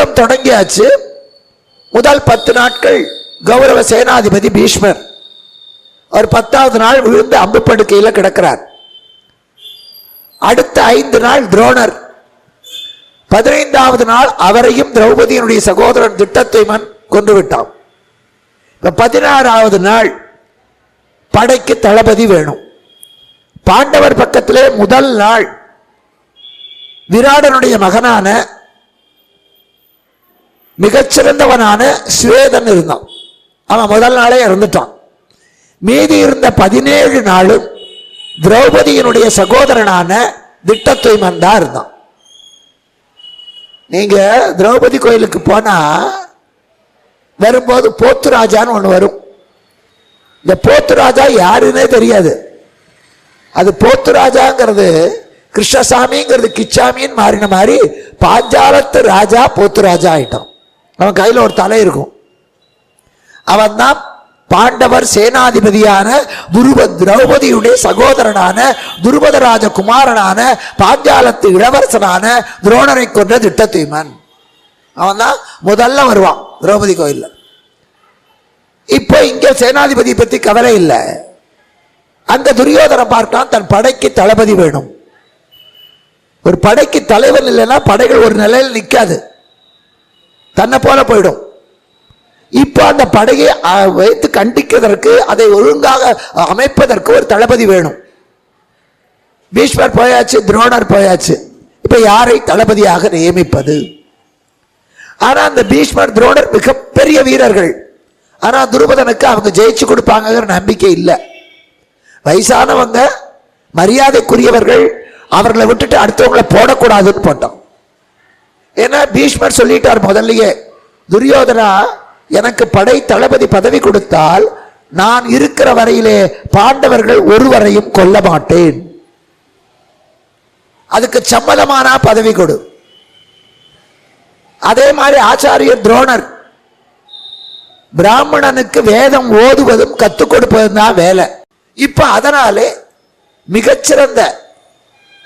யுத்தம் தொடங்கியாச்சு. முதல் 10 நாட்கள் கௌரவ சேனாதிபதி பீஷ்மர். அவர் 10வது நாள் விழுந்து அம்பு படுக்கையில் கிடக்கிறார். அடுத்த 5 நாள் துரோணர். 15வது நாள் அவரையும் திரௌபதியினுடைய சகோதரன் திட்டத்துய்மன் கொன்று விட்டான். இப்ப 16வது நாள் படைக்கு தளபதி வேணும். பாண்டவர் பக்கத்திலே முதல் நாள் விராடனுடைய மகனான மிகச்சிறந்தவனான ஸ்வேதன் இருந்தான். அவன் முதல் நாளே இறந்துட்டான். மீதி இருந்த 17 நாளும் திரௌபதியினுடைய சகோதரனான திட்டத்துய்மன் தான் இருந்தான். நீங்க திரௌபதி கோயிலுக்கு போனா வரும்போது போத்துராஜான்னு ஒன்று வரும். இந்த போத்துராஜா யாருன்னே தெரியாது. அது போத்துராஜாங்கிறது கிருஷ்ணசாமிங்கிறது கிச்சாமின்னு மாறின மாதிரி பாஞ்சாலத்து ராஜா போத்துராஜா ஆயிட்டான். அவன் கையில் ஒரு தலை இருக்கும். அவன் தான் பாண்டவர் சேனாதிபதியான திரௌபதியுடைய சகோதரனான துருபதராஜ குமாரனான பாஞ்சாலத்து இளவரசனான துரோணரை கொன்ற திட்டத்துய்மன். அவன் தான் முதல்ல வருவான் திரௌபதி கோயில்ல. இப்போ இங்க சேனாதிபதி பத்தி கவலை இல்லை. அந்த துரியோதனை பார்த்தான், தன் படைக்கு தளபதி வேணும். ஒரு படைக்கு தலைவன் இல்லைன்னா படைகள் ஒரு நிலையில் நிற்காது, தன்னை போல போயிடும். இப்போ அந்த படையை வைத்து கண்டிக்கிறதற்கு, அதை ஒழுங்காக அமைப்பதற்கு ஒரு தளபதி வேணும். பீஷ்மர் போயாச்சு, துரோணர் போயாச்சு. இப்ப யாரை தளபதியாக நியமிப்பது? ஆனா அந்த பீஷ்மர் துரோணர் மிகப்பெரிய வீரர்கள். ஆனா துருபதனுக்கு அவங்க ஜெயிச்சு கொடுப்பாங்கிற நம்பிக்கை இல்லை. வயசானவங்க, மரியாதைக்குரியவர்கள், அவர்களை விட்டுட்டு அடுத்தவங்களை போடக்கூடாதுன்னு போட்டோம். ஏன்னா பீஷ்மர் சொல்லிட்டார் முதல்லயே, துரியோதனா எனக்கு படை தளபதி பதவி கொடுத்தால் நான் இருக்கிற வரையிலே பாண்டவர்கள் ஒருவரையும் கொல்ல மாட்டேன், அதுக்கு சம்மதமான பதவி கொடு. அதே மாதிரி ஆச்சாரியர் துரோணர் பிராமணனுக்கு வேதம் ஓதுவதும் கத்துக் கொடுப்பதும் தான் வேலை. இப்ப அதனாலே மிகச்சிறந்த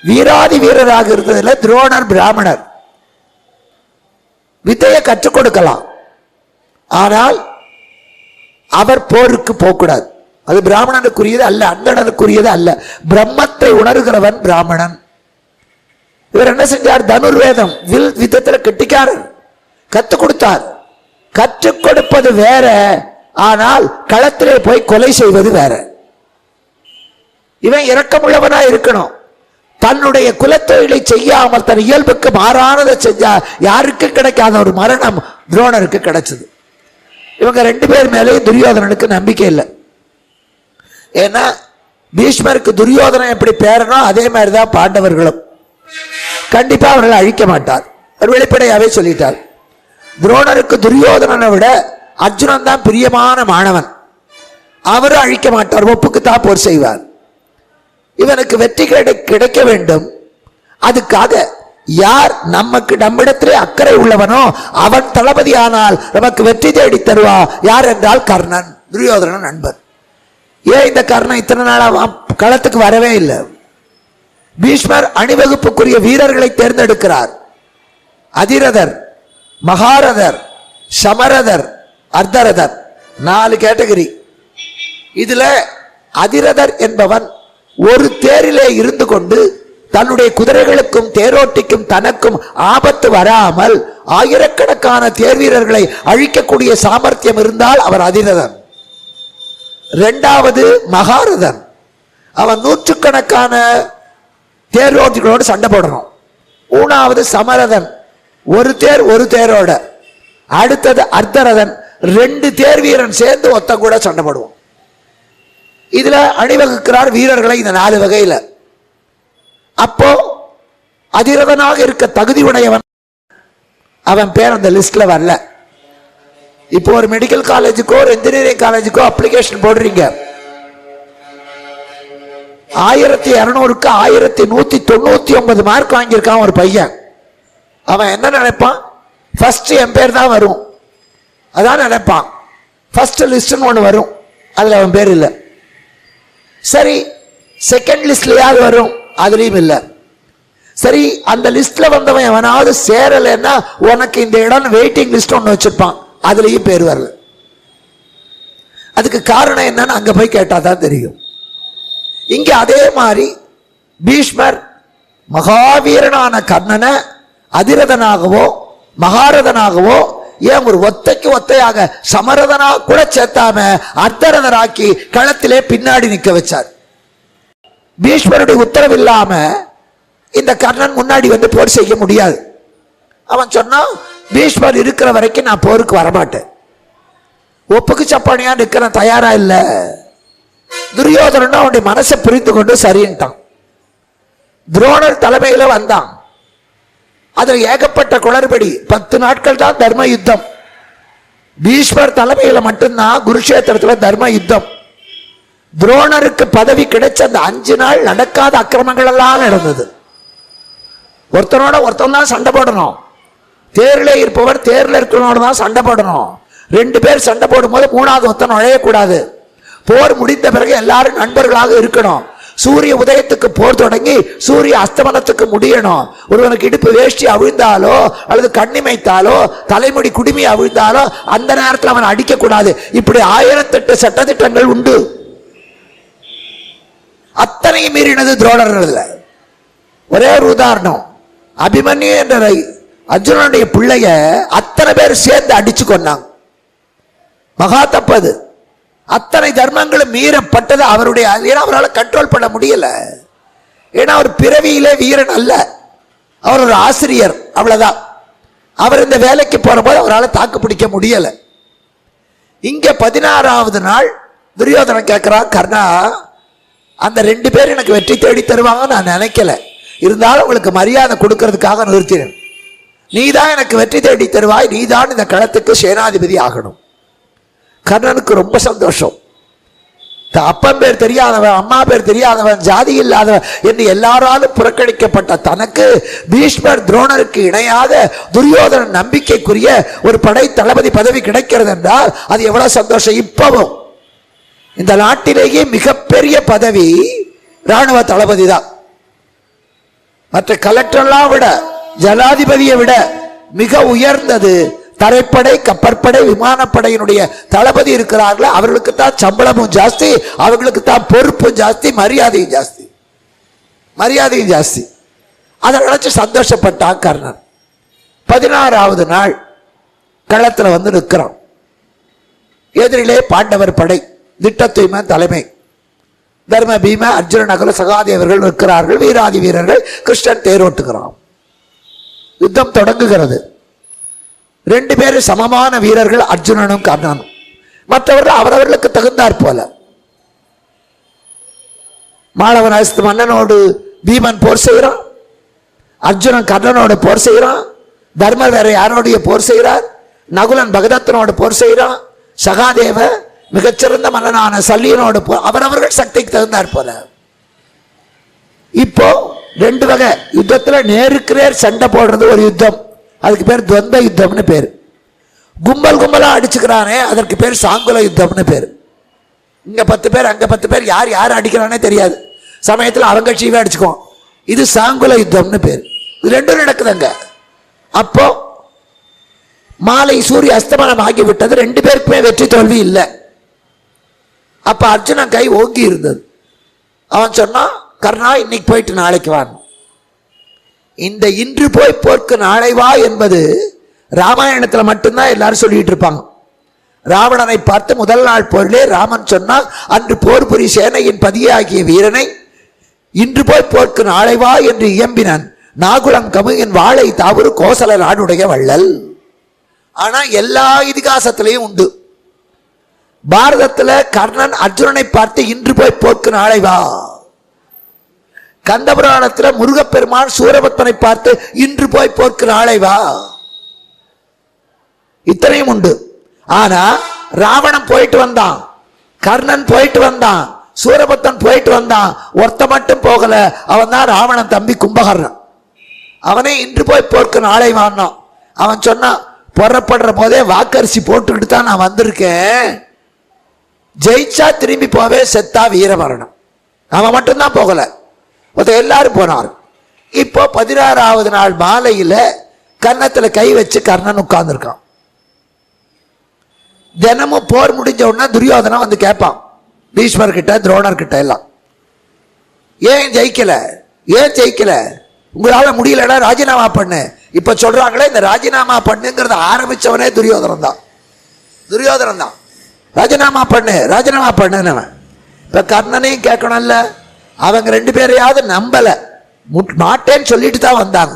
வீராதி வீரராக இருந்ததுல துரோணர் பிராமணர், வித்தையை கற்றுக் கொடுக்கலாம். ஆனால் அவர் போருக்கு போகக்கூடாது. அது பிராமணனுக்குரியது அல்ல, அந்தணனுக்குரியது அல்ல. பிரம்மத்தை உணர்கிறவன் பிராமணன். இவர் என்ன செஞ்சார்? தனுர்வேதம் வில் விதத்தில் கெட்டிக்காரர், கற்றுக் கொடுத்தார். கற்றுக் கொடுப்பது வேற, ஆனால் களத்திலே போய் கொலை செய்வது வேற. இவன் இரக்கமுள்ளவனா இருக்கணும். தன்னுடைய குலத்தொழிலை செய்யாமல் தன் இயல்புக்கு மாறானதை செஞ்சா யாருக்கு கிடைக்காத ஒரு மரணம் துரோணருக்கு கிடைச்சது. இவங்க 2 பேர் மேலேயும் துரியோதனனுக்கு நம்பிக்கை இல்லை. ஏன்னா பீஷ்மருக்கு துரியோதனன் எப்படி பேரனோ அதே மாதிரிதான் பாண்டவர்களும். கண்டிப்பா அவர்களை அழிக்க மாட்டார். வெளிப்படையாவே சொல்லிட்டார். துரோணருக்கு துரியோதனனை விட அர்ஜுனன் தான் பிரியமான மாணவன். அவரும் அழிக்க மாட்டார், ஒப்புக்குத்தான் போர் செய்வார். இவனுக்கு வெற்றி கிடைக்க வேண்டும். அதுக்காக யார் நம்மிடத்திலே அக்கறை உள்ளவனோ அவன் தளபதி ஆனால் நமக்கு வெற்றி தேடி தருவா. யார் என்றால் கர்ணன், துரியோதனன் நண்பர். ஏன் இந்த கர்ணன் இத்தனை நாளா களத்துக்கு வரவே இல்லை? பீஷ்மர் அணிவகுப்புக்குரிய வீரர்களை தேர்ந்தெடுக்கிறார். அதிரதர், மகாரதர், சமரதர், அர்த்தரதர், 4 கேட்டகரி. இதுல அதிரதர் என்பவன் ஒரு தேரிலே இருந்து கொண்டு தன்னுடைய குதிரைகளுக்கும் தேரோட்டிக்கும் தனக்கும் ஆபத்து வராமல் ஆயிரக்கணக்கான தேர் வீரர்களை அழிக்கக்கூடிய சாமர்த்தியம் இருந்தால் அவர் அதிரதன். 2வது மகாரதன், அவன் நூற்றுக்கணக்கான தேரோட்டிகளோடு சண்டை போடணும். 3வது சமரதன், ஒரு தேர் ஒரு தேரோட. அடுத்தது அர்த்தரதன், 2 தேர் வீரன் சேர்ந்து ஒத்த கூட சண்டை போடுவோம். இதுல அணிவகுக்கிறார் வீரர்களை இந்த 4 வகையில. அப்போ அதிரதனாக இருக்க தகுதி உடையவன், அவன் பேர் அந்த லிஸ்ட்ல வரல. இப்போ ஒரு மெடிக்கல் காலேஜுக்கோ ஒரு இன்ஜினியரிங் காலேஜுக்கோ அப்ளிகேஷன் போடுறீங்க, 1200க்கு 1199 மார்க் வாங்கியிருக்கான் ஒரு பையன். அவன் என்ன நினைப்பான்? ஃபர்ஸ்ட் என் பேர் தான் வரும், அதான் நினைப்பான். ஃபர்ஸ்ட் லிஸ்ட்னு ஒன்று வரும், அதுல அவன் பேர் இல்லை. சரி, செகண்ட் லிஸ்ட்ல யார் வரும்? அதுலயும் இல்லை. சரி, அந்த லிஸ்ட்ல வந்தவன் எவனாவது சேரலைன்னா உனக்கு இந்த இடம் வெயிட்டிங் லிஸ்ட் ஒன்று வச்சிருப்பான், அதுலயும் பேர் வரல. அதுக்கு காரணம் என்னன்னு அங்க போய் கேட்டாதான் தெரியும். இங்க அதே மாதிரி பீஷ்மர் மகாவீரனான கர்ணனை அதிரதனாகவோ மகாரதனாகவோ ஏன் ஒரு ஒத்தைக்கு ஒத்தையாக சமரதனா கூட சேர்த்தாம அர்த்தரதனாக்கி களத்திலே பின்னாடி நிக்க வச்சார். பீஷ்மருடைய உத்தரவு இல்லாம இந்த கர்ணன் முன்னாடி வந்து போர் செய்ய முடியாது. அவன் சொன்னான், பீஷ்மர் இருக்கிற வரைக்கும் நான் போருக்கு வரமாட்டேன், ஒப்புக்கு சப்பானியா நிக்கிற தயாரா இல்ல. துரியோதனன் அவனுடைய மனசை புரிந்து கொண்டு சரின்ட்டான். துரோணர் தலைமையில வந்தான். அதுல ஏகப்பட்ட குளறுபடி. 10 நாட்கள் தான் தர்ம யுத்தம். பீஷ்மர் தலைமையில மட்டும்தான் குருஷேத்திரத்துல தர்ம யுத்தம். துரோணருக்கு பதவி கிடைச்ச அந்த 5 நாள் நடக்காத அக்கிரமங்கள் எல்லாம் நடந்தது. ஒருத்தனோட ஒருத்தன் தான் சண்டை போடணும். தேர்ல இருப்பவர் தேர்ல இருக்கிறவனோட தான் சண்டை போடணும். 2 பேர் சண்டை போடும் போது 3வது ஒருத்தன் நுழையக்கூடாது. போர் முடிந்த பிறகு எல்லாரும் நண்பர்களாக இருக்கணும். சூரிய உதயத்துக்கு போர் தொடங்கி சூரிய அஸ்தமனத்துக்கு முடியணும். ஒருவனுக்கு இடுப்பு வேஷ்டி அவிழ்ந்தாலோ அல்லது கண்ணிமைத்தாலோ தலைமுடி குடுமி அவிழ்ந்தாலோ அந்த நேரத்தில் அவன் அடிக்க கூடாது. இப்படி 1008 சட்டத்திட்டங்கள் உண்டு. அத்தனை மீறினது துரோணர்கள். ஒரே ஒரு உதாரணம், அபிமன்யு என்ற அர்ஜுனனுடைய பிள்ளைய அத்தனை பேர் சேர்ந்து அடிச்சு கொண்டாங்க. மகா தப்பது. அத்தனை தர்மங்களும் மீறப்பட்டது அவருடைய. அவரால் கண்ட்ரோல் பண்ண முடியல. ஏன்னா அவர் பிறவியிலே வீரன் அல்ல, அவர் ஒரு ஆசிரியர், அவ்வளவுதான். அவர் இந்த வேலைக்கு போற போது அவரால் தாக்கு பிடிக்க முடியல. இங்க 16வது நாள் துரியோதனன் கேட்கிறான், கர்ணா, அந்த 2 பேர் எனக்கு வெற்றி தேடி தருவாங்க நான் நினைக்கல, இருந்தாலும் உங்களுக்கு மரியாதை கொடுக்கறதுக்காக நிறுத்தினேன். நீதான் எனக்கு வெற்றி தேடி தருவாய், நீதான் இந்த களத்துக்கு சேனாதிபதி ஆகணும். கர்ணனுக்கு ரொம்ப சந்தோஷம். அப்பன் பேர் தெரியாதவன், அம்மா பேர் தெரியாதவன், ஜாதி இல்லாதவன் என்று எல்லாராலும் புறக்கணிக்கப்பட்ட தனக்கு பீஷ்மர் துரோணருக்கு இணையாத துரியோதனன் நம்பிக்கைக்குரிய ஒரு படை தளபதி பதவி கிடைக்கிறது என்றால் அது எவ்வளவு சந்தோஷம். இப்பவும் இந்த நாட்டிலேயே மிகப்பெரிய பதவி ராணுவ தளபதி தான். மற்ற கலெக்டர்லாம் விட ஜனாதிபதியை விட மிக உயர்ந்தது தரைப்படை, கப்பற்படை, விமானப்படையினுடைய தளபதி இருக்கிறார்கள். அவர்களுக்கு தான் சம்பளமும் ஜாஸ்தி, அவர்களுக்கு தான் பொறுப்பும் ஜாஸ்தி, மரியாதையும் ஜாஸ்தி. அதை நினைச்சு சந்தோஷப்பட்டான் கர்ணன். 16வது நாள் களத்தில் வந்து நிற்கிறான். எதிரிலே பாண்டவர் படை, திட்டத்துய்ம தலைமை, தர்ம பீம அர்ஜுன நகுல சகாதேவர்கள் இருக்கிறார்கள். வீராதி வீரர்கள். கிருஷ்ணன் தேரோட்டுகிறான். யுத்தம் தொடங்குகிறது. 2 பேரும் சமமான வீரர்கள், அர்ஜுனனும் கர்ணனும். மற்றவர்கள் அவரவர்களுக்கு தகுந்தாற் போல. மாளவன் மன்னனோடு பீமன் போர் செய்கிறான், அர்ஜுனன் கர்ணனோடு போர் செய்கிறான், தர்மர் வேற யாரோடைய போர் செய்கிறார், நகுலன் பகதத்தனோடு போர் செய்கிறான், சகாதேவ மிகச்சிறந்த மன்னனான சல்லியனோடு அவரவர்கள் சக்திக்கு தகுந்தாற் போல. இப்போ 2 வகை யுத்தத்துல நேருக்கு நேர் சண்டை போடுறது ஒரு யுத்தம், அதுக்கு பேர் துவந்த யுத்தம்னு பேர். கும்பல் கும்பலா அடிச்சுக்கிறானே அதற்கு பேர் சாங்குல யுத்தம்னு பேர். இங்க 10 பேர் அங்க 10 பேர், யார் யார் அடிக்கிறானே தெரியாது, சமயத்தில் அவங்க கட்சியவே அடிச்சுக்குவோம். இது சாங்குல யுத்தம்னு பேர். இது 2 நடக்குதுங்க. அப்போ மாலை சூரிய அஸ்தமனம் ஆகிவிட்டது. 2 பேருக்குமே வெற்றி தோல்வி இல்லை. அப்ப அர்ஜுனன் கை ஓங்கி இருந்தது. அவன் சொன்னான், கர்ணா, இன்னைக்கு போயிட்டு நாளைக்கு வான். இந்த இன்று போய் போர்க்கு நாளை வா என்பது ராமாயணத்துல மட்டும்தான் எல்லாரும் சொல்லிட்டு இருப்பாங்க. ராவணனை பார்த்து முதல் நாள் போரிலே ராமன் சொன்னான், அன்று போர் புரி சேனையின் பதியாகிய வீரனை இன்று போய் போர்க்கு நாளை வா என்று இயம்பினான். நாகுலம் கமுகின் வாழை தாவூர் கோசல நாடுடைய வள்ளல். ஆனா எல்லா இதிகாசத்திலையும் உண்டு. பாரதத்துல கர்ணன் அர்ஜுனனை பார்த்து இன்று போய் போர்க்கு நாளை வா. கந்தபுராணத்துல முருகப்பெருமான் சூரபத்மனை பார்த்து இன்று போய் போர்க்கு நாளை வா. இத்தனையும் உண்டு. ஆனா ராவணன் போயிட்டு வந்தான், கர்ணன் போயிட்டு வந்தான், சூரபத்மன் போயிட்டு வந்தான், ஒருத்த மட்டும் போகல. அவன் தான் ராவணன் தம்பி கும்பகர்ணன். அவனே இன்று போய் போர்க்கு நாளை வான்னான். அவன் சொன்னான், புறப்படுற போதே வாக்கரிசி போட்டுக்கிட்டு தான் நான் வந்திருக்கேன், ஜெயிச்சா திரும்பி போவே, செத்தா வீரமரணம். அவன் மட்டும்தான் போகல, எல்லாரும் போனார். இப்போ 16வது நாள் மாலையில கன்னத்துல கை வச்சு கர்ணன் உட்கார்ந்துருக்கான். தினமும் போர் முடிஞ்ச உடனே துரியோதனா வந்து கேட்பான் பீஷ்மர் கிட்ட, துரோணர் கிட்ட எல்லாம், ஏன் ஜெயிக்கல, ஏன் ஜெயிக்கல, உங்களால முடியலடா ராஜினாமா பண்ணு. இப்ப சொல்றாங்களே இந்த ராஜினாமா பண்ணுங்கிறத ஆரம்பிச்சவனே துரியோதனன் தான். ராஜினாமா பண்ணு, ராஜினாமா பண்ணு. இப்ப கர்ணனையும் கேட்கணும்ல, அவங்க 2 பேரையாவது நம்பல, மாட்டேன்னு சொல்லிட்டு தான் வந்தாங்க.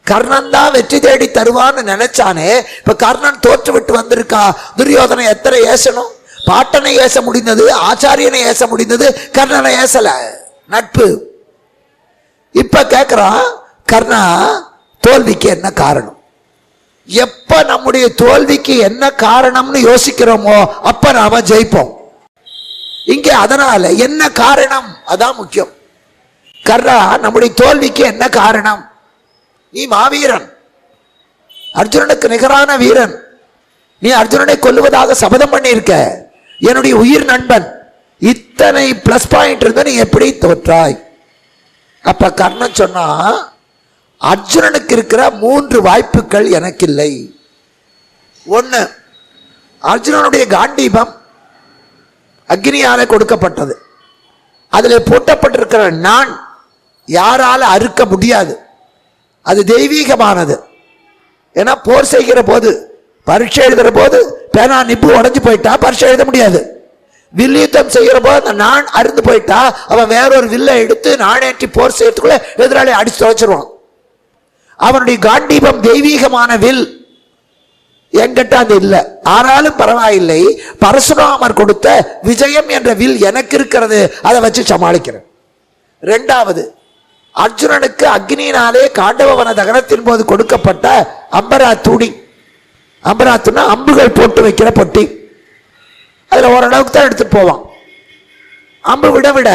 கர்ணன் தான் வெற்றி தேடி தருவான்னு நினைச்சானே, இப்ப கர்ணன் தோற்று விட்டு வந்திருக்கா. துரியோதனை எத்தனை ஏசணும்? பாட்டனை ஏச முடிந்தது, ஆச்சாரியனை ஏச முடிந்தது, கர்ணனை ஏசல. நட்பு. இப்ப கேட்கிறான், கர்ணா தோல்விக்கு என்ன காரணம்? எப்ப நம்முடைய தோல்விக்கு என்ன காரணம்னு யோசிக்கிறோமோ அப்ப நாம ஜெயிப்போம். இங்கே அதனால என்ன காரணம், அதான் முக்கியம். கர்ணா நம்முடைய தோல்விக்கு என்ன காரணம்? நீ மாவீரன், அர்ஜுனனுக்கு நிகரான வீரன், நீ அர்ஜுனனை கொல்லுவதாக சபதம் பண்ணி இருக்க, என்னுடைய உயிர் நண்பன், இத்தனை பிளஸ் பாயிண்ட் இருந்து நீ எப்படி தோற்றாய்? அப்ப கர்ணன் சொன்னா, அர்ஜுனனுக்கு இருக்கிற 3 வாய்ப்புகள் எனக்கு இல்லை. 1, அர்ஜுனனுடைய காண்டீபம் அக்னியால கொடுக்கப்பட்டது, அதில் பூட்டப்பட்டிருக்கிற நான் யாரால அறுக்க முடியாது, அது தெய்வீகமானது. ஏன்னா போர் செய்கிற போது, பரீட்சை எழுதுற போது பேனா நிப்பு உடஞ்சு போயிட்டா பரீட்சை எழுத முடியாது. வில்யுத்தம் செய்கிற போது அந்த நான் அருந்து போயிட்டா அவன் வேறொரு வில்லை எடுத்து நாணேற்றி போர் செய்யறதுக்குள்ள எதிராளி அடிச்சு தொலைச்சிருவான். அவனுடைய காண்டீபம் தெய்வீகமான வில், என்கிட்ட அது இல்லை. ஆனாலும் பரவாயில்லை, பரசுராமர் கொடுத்த விஜயம் என்ற வில் எனக்கு இருக்கிறது, அதை வச்சு சமாளிக்கிறேன். 2வது, அர்ஜுனனுக்கு அக்னியினாலே காண்டவவன தகனத்தின் போது கொடுக்கப்பட்ட அம்பரா துணி. அம்பராத்துனா அம்புகள் போட்டு வைக்கிற பொட்டி, அதுல ஓரளவுக்கு தான் எடுத்துட்டு போவான். அம்பு விட விட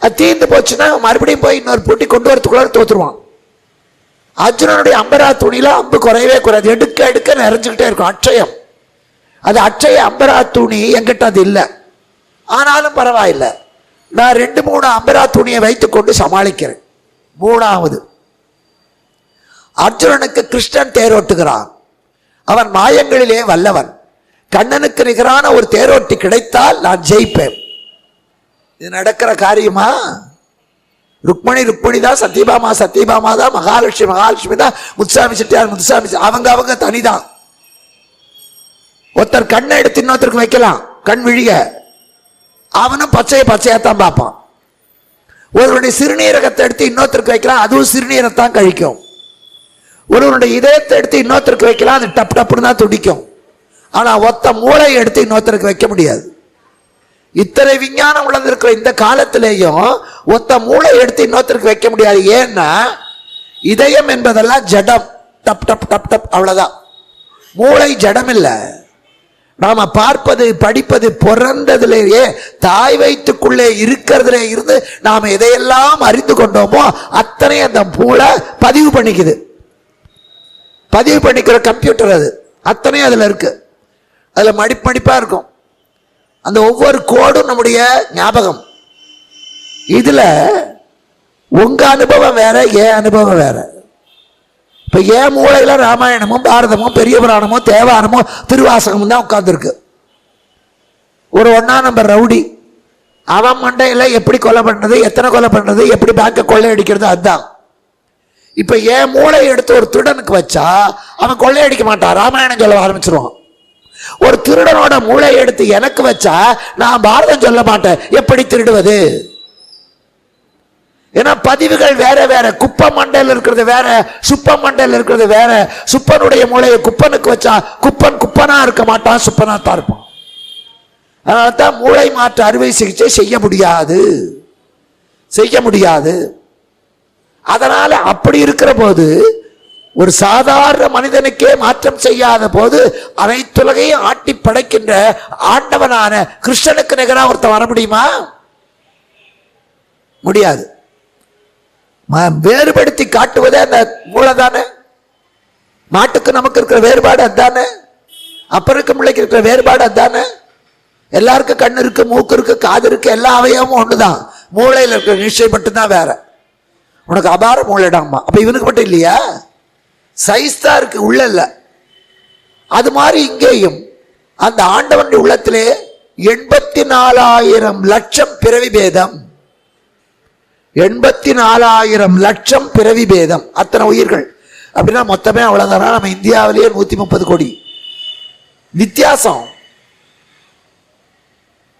அது தீர்ந்து போச்சுன்னா மறுபடியும் போய் இன்னொரு பொட்டி கொண்டு வரதுக்குள்ள தோத்துருவான். அர்ஜுனனுடைய அம்பரா துணியில அம்பு குறையவே குறையாது, எடுக்க எடுக்க நிறைஞ்சுக்கிட்டே இருக்கும். அட்சயம், அது அட்சய அம்பரா துணி என்கிட்ட அது இல்லை. ஆனாலும் பரவாயில்லை, நான் 2-3 அம்பரா துணியை வைத்துக் கொண்டு சமாளிக்கிறேன். 3வது, அர்ஜுனனுக்கு கிருஷ்ணன் தேரோட்டுகிறான், அவன் மாயங்களிலே வல்லவன், கண்ணனுக்கு நிகரான ஒரு தேரோட்டி கிடைத்தால் நான் ஜெயிப்பேன். இது நடக்கிற காரியமா? ருக்மணி தான், சத்யபாமா தான், மகாலட்சுமி தான், முத்துசாமி செட்டியார் அவங்க தனிதான். ஒருத்தர் கண்ணை எடுத்து இன்னொருத்தருக்கு வைக்கலாம், கண் விழிய, அவனும் பச்சையாத்தான் பார்ப்பான். ஒருவருடைய சிறுநீரகத்தை எடுத்து இன்னொருத்தருக்கு வைக்கலாம், அதுவும் சிறுநீரத்தான் கழிக்கும். ஒருவருடைய இதயத்தை எடுத்து இன்னொருத்தருக்கு வைக்கலாம், அது டப் டப்புன்னு தான் துடிக்கும். ஆனா ஒத்த மூளையை எடுத்து இன்னொருத்தருக்கு வைக்க முடியாது. இத்தனை விஞ்ஞானம் உள்ளது இருக்கிற இந்த காலத்திலேயும் ஒத்த மூளை எடுத்து இன்னொருத்தருக்கு வைக்க முடியாது. ஏன்னா இதயம் என்பதெல்லாம் ஜடம், டப் டப் டப் டப், அவ்வளவுதான். மூளை ஜடம் இல்லை. நாம பார்ப்பது படிப்பது பிறந்ததிலேயே தாய் வயிற்றுக்குள்ளே இருக்கிறதுல இருந்து நாம எதையெல்லாம் அறிந்து கொண்டோமோ அத்தனை அந்த மூளை பதிவு பண்ணிக்குது. பதிவு பண்ணிக்கிற கம்ப்யூட்டர் அது, அத்தனையும் அதுல இருக்கு. அதுல மடிப்பா இருக்கும். அந்த ஒவ்வொரு கோடும் நம்முடைய ஞாபகம். இதுல உங்க அனுபவம் வேற, என் அனுபவம் வேற. இப்ப என் மூளையில ராமாயணமும் பாரதமும் பெரிய புராணமும் தேவாரமும் திருவாசகமும் தான் உட்கார்ந்துருக்கு. ஒரு 1ஆம் நம்பர் ரவுடி, அவன் மண்டையில எப்படி கொலை பண்றது, எத்தனை கொலை பண்றது, எப்படி பேங்க கொள்ளையடிக்கிறது, அதுதான். இப்ப என் மூளை எடுத்து ஒரு திருடனுக்கு வச்சா அவன் கொள்ளையடிக்க மாட்டான், ராமாயணம் சொல்ல ஆரம்பிச்சிருவான். ஒரு திருடனோட மூளை எடுத்து எனக்கு வச்சா நான் பாரதம் சொல்ல மாட்டேன், எப்படி திருடுவது. ஏன்னா பதிவுகள் வேற வேற. குப்ப மண்டையில் இருக்கிறது வேற, சுப்ப மண்டையில் இருக்கிறது வேற. சுப்பனுடைய மூளையை குப்பனுக்கு வச்சா குப்பன் குப்பனா இருக்க மாட்டான், சுப்பனா தான் இருப்பான். அதனால்தான் மூளை மாற்று அறுவை சிகிச்சை செய்ய முடியாது. அதனால அப்படி இருக்கிற போது ஒரு சாதாரண மனிதனுக்கே மாற்றம் செய்யாத போது அனைத்துலகையும் ஆட்டி படைக்கின்ற ஆண்டவனான கிருஷ்ணனுக்கு நிகராக ஒருத்தன் வர முடியுமா? முடியாது. வேறுபடுத்தி காட்டுவதே அந்த மூளை தானே. மாட்டுக்கு நமக்கு இருக்கிற வேறுபாடு அதுதானே, அப்பருக்கு பிள்ளைக்கு இருக்கிற வேறுபாடு அதுதானே. எல்லாருக்கும் கண்ணு இருக்கு, மூக்கு இருக்கு, காது இருக்கு, எல்லா அவயவமும் ஒண்ணுதான். மூளையில் இருக்கிற நிச்சயம் மட்டும்தான் வேற. உனக்கு அபார மூளைடாமா. அப்ப இவனுக்கு மட்டும் இல்லையா? சைஸ் தான் இருக்கு, உள்ள இல்ல. அது மாதிரி இங்கேயும் அந்த ஆண்டவனுடைய உள்ளத்திலே 84,000 லட்சம் பிறவி பேதம், 84,000 லட்சம் பிறவி பேதம், அத்தனை உயிர்கள். அப்படின்னா மொத்தமே அவ்வளவுதானா? நம்ம இந்தியாவிலேயே 130 கோடி வித்தியாசம்.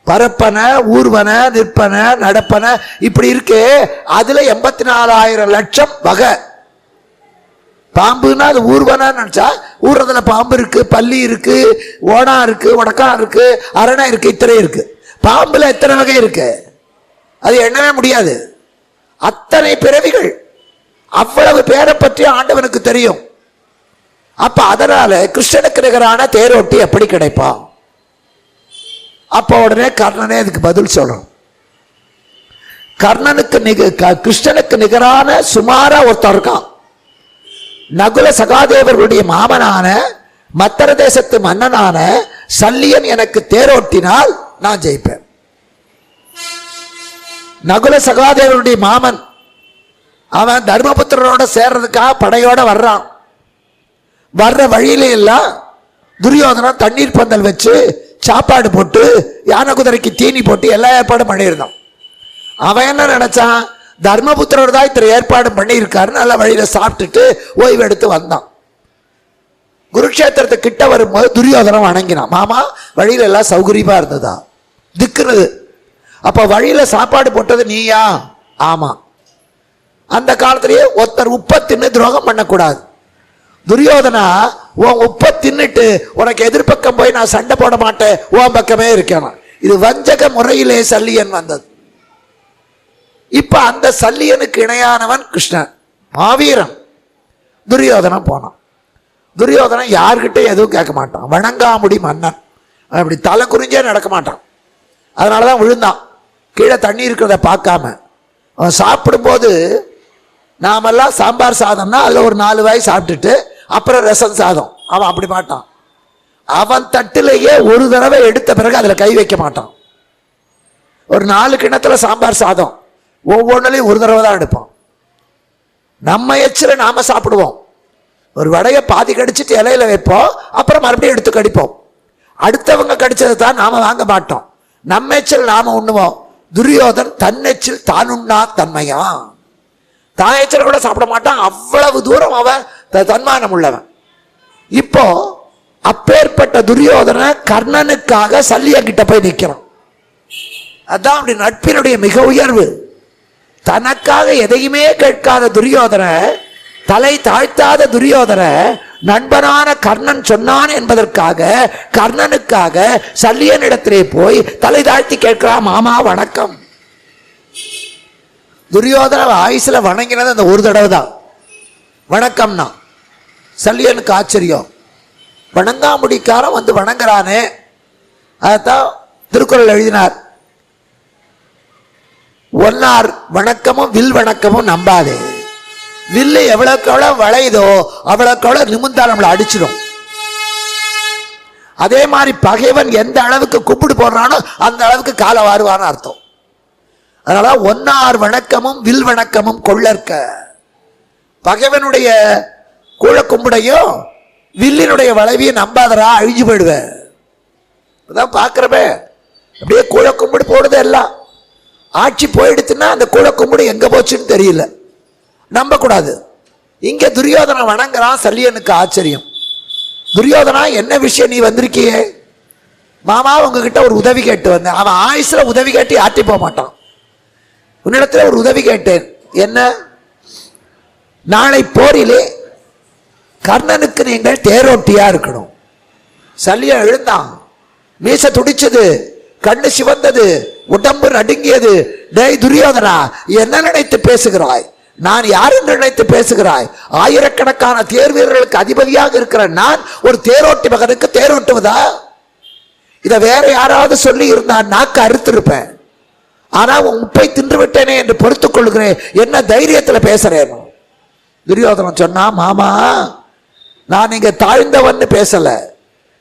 பரப்பன, ஊர்வன, நிற்பன, நடப்பன, இப்படி இருக்கு. அதுல 84,000 லட்சம் வகை. பாம்புன்னா அது ஊர்வன நினைச்சா ஊர்றதுல பாம்பு இருக்கு, பல்லி இருக்கு, ஓனா இருக்கு, உடக்கா இருக்கு, அரணை இருக்கு, இத்தனை இருக்கு. பாம்புல எத்தனை வகை இருக்கு அது எண்ணவே முடியாது. அத்தனை பிறவிகள், அவ்வளவு பேரை பற்றி ஆண்டவனுக்கு தெரியும். அப்ப அதனால கிருஷ்ணனுக்கு நிகரான தேரோட்டி எப்படி கிடைப்பான்? அப்ப உடனே கர்ணனே அதுக்கு பதில் சொல்றோம். கிருஷ்ணனுக்கு நிகரான சுமாரா ஒருத்தர் இருக்கான். நகுல சகாதேவர்களுடைய மாமனான மத்தர தேசத்து மன்னனான சல்லியன் எனக்கு தேரோட்டினால் நான் ஜெயிப்பேன். நகுல சகாதேவருடைய மாமன் அவன் தர்மபுத்திரனோட சேர்றதுக்காக படையோட வர்றான். வர்ற வழியில எல்லாம் துரியோதனன் தண்ணீர் பந்தல் வச்சு சாப்பாடு போட்டு யானை குதிரைக்கு தீனி போட்டு எல்லா ஏற்பாடும் பண்ணியிருந்தான். அவன் என்ன நினைச்சான், தர்மபுத்திரர் தான் இத்தனை ஏற்பாடு பண்ணியிருக்காரு, நல்ல வழியில சாப்பிட்டுட்டு ஓய்வு எடுத்து வந்தான். குருக்ஷேத்திரத்தை கிட்ட வரும்போது துரியோதனம் வணங்கினான். மாமா வழியில எல்லாம் சௌகரியமா இருந்ததா? திக்குறது. அப்ப வழியில சாப்பாடு போட்டது நீயா? ஆமா. அந்த காலத்திலேயே ஒருத்தர் உப்ப தின்னு துரோகம் பண்ணக்கூடாது. துரியோதனா உன் உப்ப தின்னுட்டு உனக்கு எதிர்பக்கம் போய் நான் சண்டை போட மாட்டேன், உன் பக்கமே இருக்கேன். இது வஞ்சக முறையிலே சல்லியன் வந்தது. இப்ப அந்த சல்லியனுக்கு இணையானவன் கிருஷ்ணன், மாவீரன். துரியோதனன் போனான். துரியோதனன் யார்கிட்ட எதுவும் கேட்க மாட்டான், வணங்காமுடி மன்னன். அப்படி தலை குறிஞ்சே நடக்க மாட்டான். அதனாலதான் விழுந்தான் கீழே தண்ணி இருக்கிறத பார்க்காம. அவன் சாப்பிடும்போது நாமெல்லாம் சாம்பார் சாதம்னா அதில் ஒரு 4 வாய் சாப்பிட்டுட்டு அப்புறம் ரசம் சாதம். அவன் அப்படி மாட்டான். அவன் தட்டிலேயே ஒரு தடவை எடுத்த பிறகு அதில் கை வைக்க மாட்டான். ஒரு 4 கிணத்துல சாம்பார் சாதம், ஒவ்வொன்றுலையும் ஒரு தடவை தான் எடுப்பான். நம்ம எச்சில நாம சாப்பிடுவோம். ஒரு வடையை பாதி கடிச்சிட்டு இலையில வைப்போம், அப்புறம் மறுபடியும் எடுத்து கடிப்போம். அடுத்தவங்க கடிச்சதை தான் நாம வாங்க மாட்டோம். நம்ம எச்சில் நாம உண்ணுவோம். துரியோதன் தன்னெச்சில் தான் உண்ணா தன்மையா, தான் எச்சில் கூட சாப்பிட மாட்டான். அவ்வளவு தூரம் அவன் தன்மானம் உள்ளவன். இப்போ அப்பேற்பட்ட துரியோதன கர்ணனுக்காக சல்லிய கிட்ட போய் நிற்கிறான். அதான் அப்படி நட்பினுடைய மிக உயர்வு. தனக்காக எதையுமே கேட்காத துரியோதன, தலை தாழ்த்தாத துரியோதன நண்பனான கர்ணன் சொன்னான் என்பதற்காக கர்ணனுக்காக சல்லியனிடத்திலே போய் தலை தாழ்த்தி கேட்கிறான், மாமா வணக்கம். துரியோதன ஆயுசுல வணங்கினது அந்த ஒரு தடவை தான் வணக்கம்னா. சல்லியனுக்கு ஆச்சரியம், வணங்காமுடிக்காரன் வந்து வணங்குறானே. அதான் திருக்குறள் எழுதினார், ஒன்னார் வணக்கமும் வில் வணக்கமும் நம்பாதே. வில்லு எவ்வளவுக்கு எவ்வளவு வளையுதோ அவ்வளவுக்கு எவ்வளவு நிமிர்ந்தா நம்மளை அடிச்சிடும். அதே மாதிரி பகைவன் எந்த அளவுக்கு கும்பிடு போடுறானோ அந்த அளவுக்கு கால வாருவான்னு அர்த்தம். அதனால ஒன்னார் வணக்கமும் வில் வணக்கமும் கொள்ளற்க. பகைவனுடைய கூழ கும்பிடையும் வில்லினுடைய வளைவையும் நம்பாதரா, அழிஞ்சு போயிடுவேன். அதான் பார்க்கிறவே அப்படியே கூழ கும்பிடு போடுது. எல்லாம் ஆட்சி போயிடுச்சுன்னா அந்த கூழ கும்பிடு எங்க போச்சுன்னு தெரியல, நம்ப கூடாது. இங்க துரியோதன வணங்குறான். சல்லியனுக்கு ஆச்சரியம். துரியோதனா என்ன விஷயம் நீ வந்திருக்கியே? மாமா உங்ககிட்ட ஒரு உதவி கேட்டு வந்தேன். அவன் ஆயுசுல உதவி கேட்டு ஆட்டி போக மாட்டான். உன்னிடத்துல ஒரு உதவி கேட்டேன். என்ன? நாளை போரிலே கர்ணனுக்கு நீங்கள் தேரோட்டியா இருக்கணும். சல்லியன் எழுந்தான், மீச துடிச்சது, கண்ணு சிவந்தது, உடம்பு நடுங்கியது. டேய் துரியோதனா, என்ன நினைத்து பேசுகிறாய்? நான் யார் என்று நினைத்து பேசுகிறாய்? ஆயிரக்கணக்கான தேர் வீரர்களுக்கு அதிபதியாக இருக்கிற நான் ஒரு தேரோட்டி மகனுக்கு தேரோட்டுவதா? இதை வேற யாராவது சொல்லி இருந்தான் நாக்கு அறுத்திருப்பேன். ஆனா உப்பை தின்று விட்டேனே என்று பொறுத்துக் கொள்கிறேன். என்ன தைரியத்துல பேசுறேன்? துரியோதனன் சொன்னா, மாமா நான் இங்க தாழ்ந்தவன் பேசல,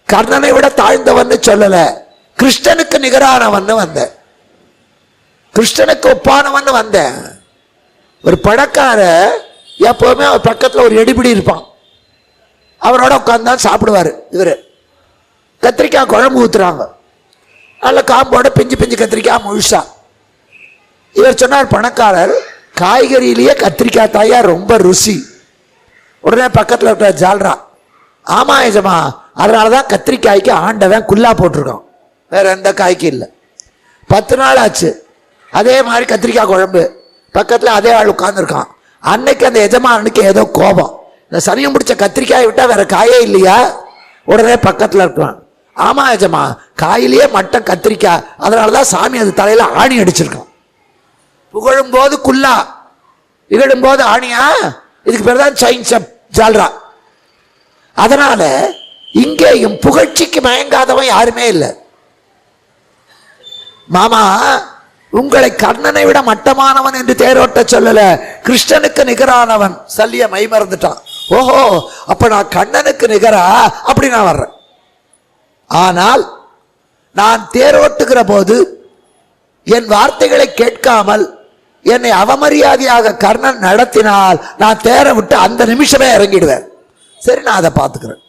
கர்ணனை விட தாழ்ந்தவன் சொல்லல, கிருஷ்ணனுக்கு நிகரானவன் வந்தேன், கிருஷ்ணனுக்கு ஒப்பானவன் வந்தேன். ஒரு பணக்கார எப்பவுமே அவர் பக்கத்தில் ஒரு எடுபிடி இருப்பான், அவரோட உட்காந்து சாப்பிடுவார். இவர் கத்திரிக்காய் குழம்பு ஊற்றுறாங்க, நல்ல காம்போட பிஞ்சு பிஞ்சு கத்திரிக்காய் முழுசா. இவர் சொன்னார், பணக்காரர் காய்கறியிலேயே கத்திரிக்காய் தாயா ரொம்ப ருசி. உடனே பக்கத்தில் இருக்கிற ஜால்ரா, ஆமா எஜமா, அதனாலதான் கத்திரிக்காய்க்கு ஆண்டவன் குல்லா போட்டிருக்கான், வேற எந்த காய்க்கு இல்லை. 10 நாள் ஆச்சு, அதே மாதிரி கத்திரிக்காய் குழம்பு, பக்கத்தில் அதே ஆள் உட்கார்ந்துருக்கான். அன்னைக்கு அந்த எஜமானுக்கு ஏதோ கோபம், இந்த சனியம் பிடிச்ச கத்திரிக்காயை விட்டா வேற காயே இல்லையா? உடனே பக்கத்தில் இருக்கான், ஆமா எஜமா, காயிலேயே மட்டன் கத்திரிக்காய், அதனாலதான் சாமி அது தலையில ஆணி அடிச்சிருக்கான். புகழும் போது குல்லா, இகழும் போது ஆணியா, இதுக்கு பேர் தான் சைன்ஸ் ஜால்ரா. அதனால இங்கேயும் புகழ்ச்சிக்கு மயங்காதவன் யாருமே இல்லை. மாமா, உங்களை கர்ணனை விட மட்டமானவன் என்று தேரோட்ட சொல்லல, கிருஷ்ணனுக்கு நிகரானவன். சல்லிய மை மறந்துட்டான். ஓஹோ, அப்ப நான் கண்ணனுக்கு நிகரா? அப்படி நான் வர்றேன். ஆனால் நான் தேரோட்டுகிற போது என் வார்த்தைகளை கேட்காமல் என்னை அவமரியாதையாக கர்ணன் நடத்தினால் நான் தேர விட்டு அந்த நிமிஷமே இறங்கிடுவேன். சரி, நான் அதை பார்த்துக்கிறேன்.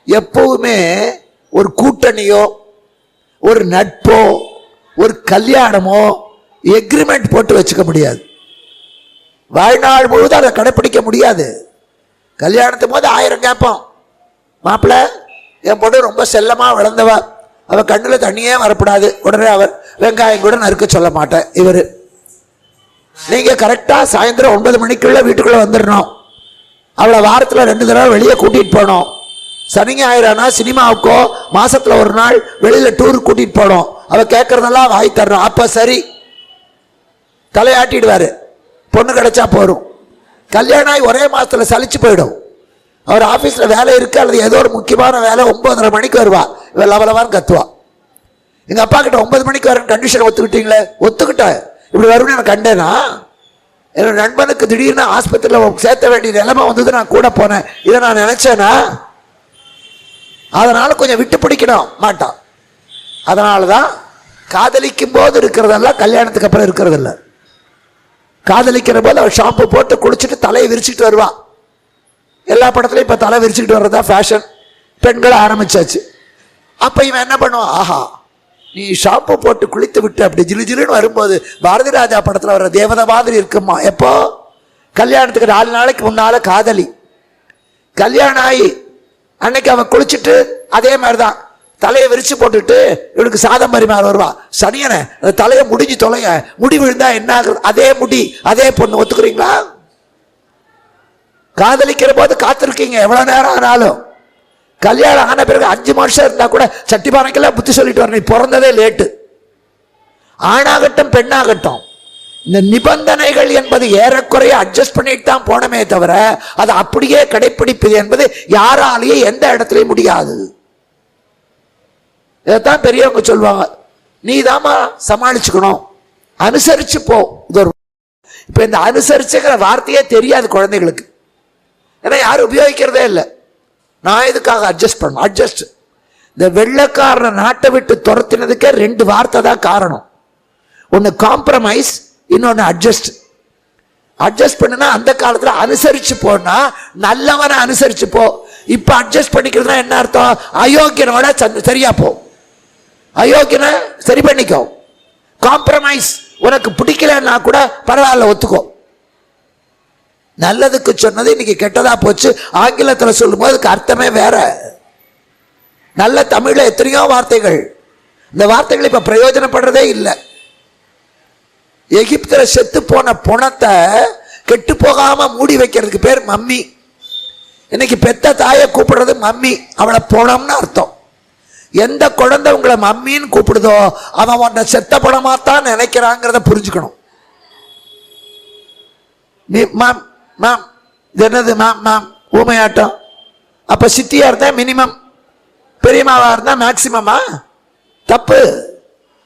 எப்பவுமே ஒரு கூட்டணியோ ஒரு நட்போ ஒரு கல்யாணமோ எக்ரிமெண்ட் போட்டு வச்சுக்க முடியாது. வாழ்நாள் முழுவதும் அதை கடைப்பிடிக்க முடியாது. கல்யாணத்தும் போது 1000 கேட்போம், மாப்பிள்ள என் பொண்ணு ரொம்ப செல்லமா வளர்ந்தவ, அவ கண்ணுல தண்ணியே வரப்படாது, உடனே அவர் வெங்காயம் கூட நறுக்க சொல்ல மாட்டேன். இவரு நீங்க கரெக்டா சாயந்தரம் 9 மணிக்குள்ள வீட்டுக்குள்ள வந்துடணும். அவளை வாரத்துல 2 தடவை வெளியே கூட்டிட்டு போனோம். சனி ஞாயிறானா சினிமாவுக்கோ மாசத்துல ஒரு நாள் வெளியில டூருக்கு கூட்டிட்டு போனோம். அவ கேட்கறதெல்லாம் வாய் தரணும். அப்ப சரி, தலையாட்டிடுவாரு, பொண்ணு கிடைச்சா போறோம். கல்யாணம் ஆகி ஒரே மாசத்துல சலிச்சு போயிடும். அவர் ஆபீஸ்ல வேலை இருக்கு அல்லது ஏதோ ஒரு முக்கியமான வேலை, 9:30 மணிக்கு வருவா, இவ லவலவான்னு கத்துவா. எங்க அப்பா கிட்ட 9 மணிக்கு வரேன் கண்டிஷன் ஒத்துக்கிட்டீங்களே? ஒத்துக்கிட்டேன். இப்படி வரும்னு எனக்கு கண்டேனா? என்னோட நண்பனுக்கு திடீர்னு ஆஸ்பத்திரியில் சேர்த்த வேண்டிய நிலைமை வந்தது, நான் கூட போனேன். இதை நான் நினைச்சேனா? அதனால கொஞ்சம் விட்டு பிடிக்கணும் மாட்டான். அதனாலதான் காதலிக்கும் போது இருக்கிறதெல்லாம் கல்யாணத்துக்கு அப்புறம் இருக்கிறது இல்லை. காதலிக்கிற போது அவள் ஷாம்பு போட்டு குளிச்சுட்டு தலையை விரிச்சுட்டு வருவா. எல்லா படத்துலையும் இப்ப தலை விரிச்சுக்கிட்டு வர்றதா ஃபேஷன், பெண்களை ஆரம்பிச்சாச்சு. அப்ப இவன் என்ன பண்ணுவான், ஆஹா நீ ஷாம்பு போட்டு குளித்து விட்டு அப்படி ஜிலு ஜிலுன்னு வரும்போது பாரதி ராஜா படத்துல வர்ற தேவதை மாதிரி இருக்குமா? எப்போ? கல்யாணத்துக்கு 4 நாளைக்கு முன்னால காதலி. கல்யாணம் ஆகி அன்னைக்கு அவன் குளிச்சுட்டு அதே மாதிரிதான் தலையை விரிச்சு போட்டுட்டு இவனுக்கு சாதம் பரிமாற வருவா. சனியனை தலையை முடிஞ்சு தொலைங்க, முடி விழுந்தா என்ன ஆகுது? அதே முடி அதே பொண்ணு. ஒத்துக்கிறீங்களா? காதலிக்கிற போது காத்திருக்கீங்க எவ்வளவு நேரம் ஆனாலும். கல்யாணம் ஆன பிறகு 5 வருஷம் இருந்தா கூட சட்டி பானைக்கெல்லாம் புத்தி சொல்லிட்டு வரணும், நீ பிறந்ததே லேட்டு. ஆணாகட்டும் பெண்ணாகட்டும், இந்த நிபந்தனைகள் என்பது ஏறக்குறைய அட்ஜஸ்ட் பண்ணிட்டு தான் போனமே தவிர அதை அப்படியே கடைப்பிடிப்பது என்பது யாராலேயே எந்த இடத்துலயும் முடியாது. இதைத்தான் பெரியவங்க சொல்லுவாங்க, நீ தாமா சமாளிச்சுக்கணும், அனுசரிச்சு போ. இது ஒரு இப்ப இந்த அனுசரிச்சுங்கிற வார்த்தையே தெரியாது குழந்தைகளுக்கு, ஏன்னா யாரும் உபயோகிக்கிறதே இல்லை. நான் இதுக்காக அட்ஜஸ்ட் பண்ணணும். அட்ஜஸ்ட், இந்த வெள்ளைக்காரனை நாட்டை விட்டு துரத்தினதுக்கே 2 வார்த்தை தான் காரணம். ஒன்னு காம்ப்ரமைஸ், இன்னொன்னு அட்ஜஸ்ட். அட்ஜஸ்ட் பண்ணுனா அந்த காலத்துல அனுசரிச்சு போனா நல்லவனை அனுசரிச்சு போ. இப்ப அட்ஜஸ்ட் பண்ணிக்கிறதுனா என்ன அர்த்தம்? அயோக்கியனோட சரியா போ, அயோக்கியனை சரி பண்ணிக்கோ. காம்ப்ரமைஸ், உனக்கு பிடிக்கலன்னா கூட பரவாயில்ல ஒத்துக்கோ. நல்லதுக்கு சொன்னது இன்னைக்கு கெட்டதா போச்சு. ஆங்கிலத்தில் சொல்லும் போது அதுக்கு அர்த்தமே வேற. நல்ல தமிழ்ல எத்தனையோ வார்த்தைகள், இந்த வார்த்தைகள் இப்ப பிரயோஜனப்படுறதே இல்லை. எகிப்துல செத்து போன பணத்தை கெட்டு போகாம மூடி வைக்கிறதுக்கு பேர் மம்மி. இன்னைக்கு பெத்த தாயை கூப்பிடுறது மம்மி, அவளை பணம்னு அர்த்தம். எந்த குழந்தை உங்களை மம்மின்னு கூப்பிடுதோ அவன் உன்னை செத்த பணமாத்தான் நினைக்கிறாங்கிறத புரிஞ்சுக்கணும். நீ மேம் மேம் இது என்னது மேம் மேம் ஊமையாட்டம். அப்ப சித்தியா இருந்தா மினிமம், பெரியமாவா இருந்தா மேக்சிமமா? தப்பு.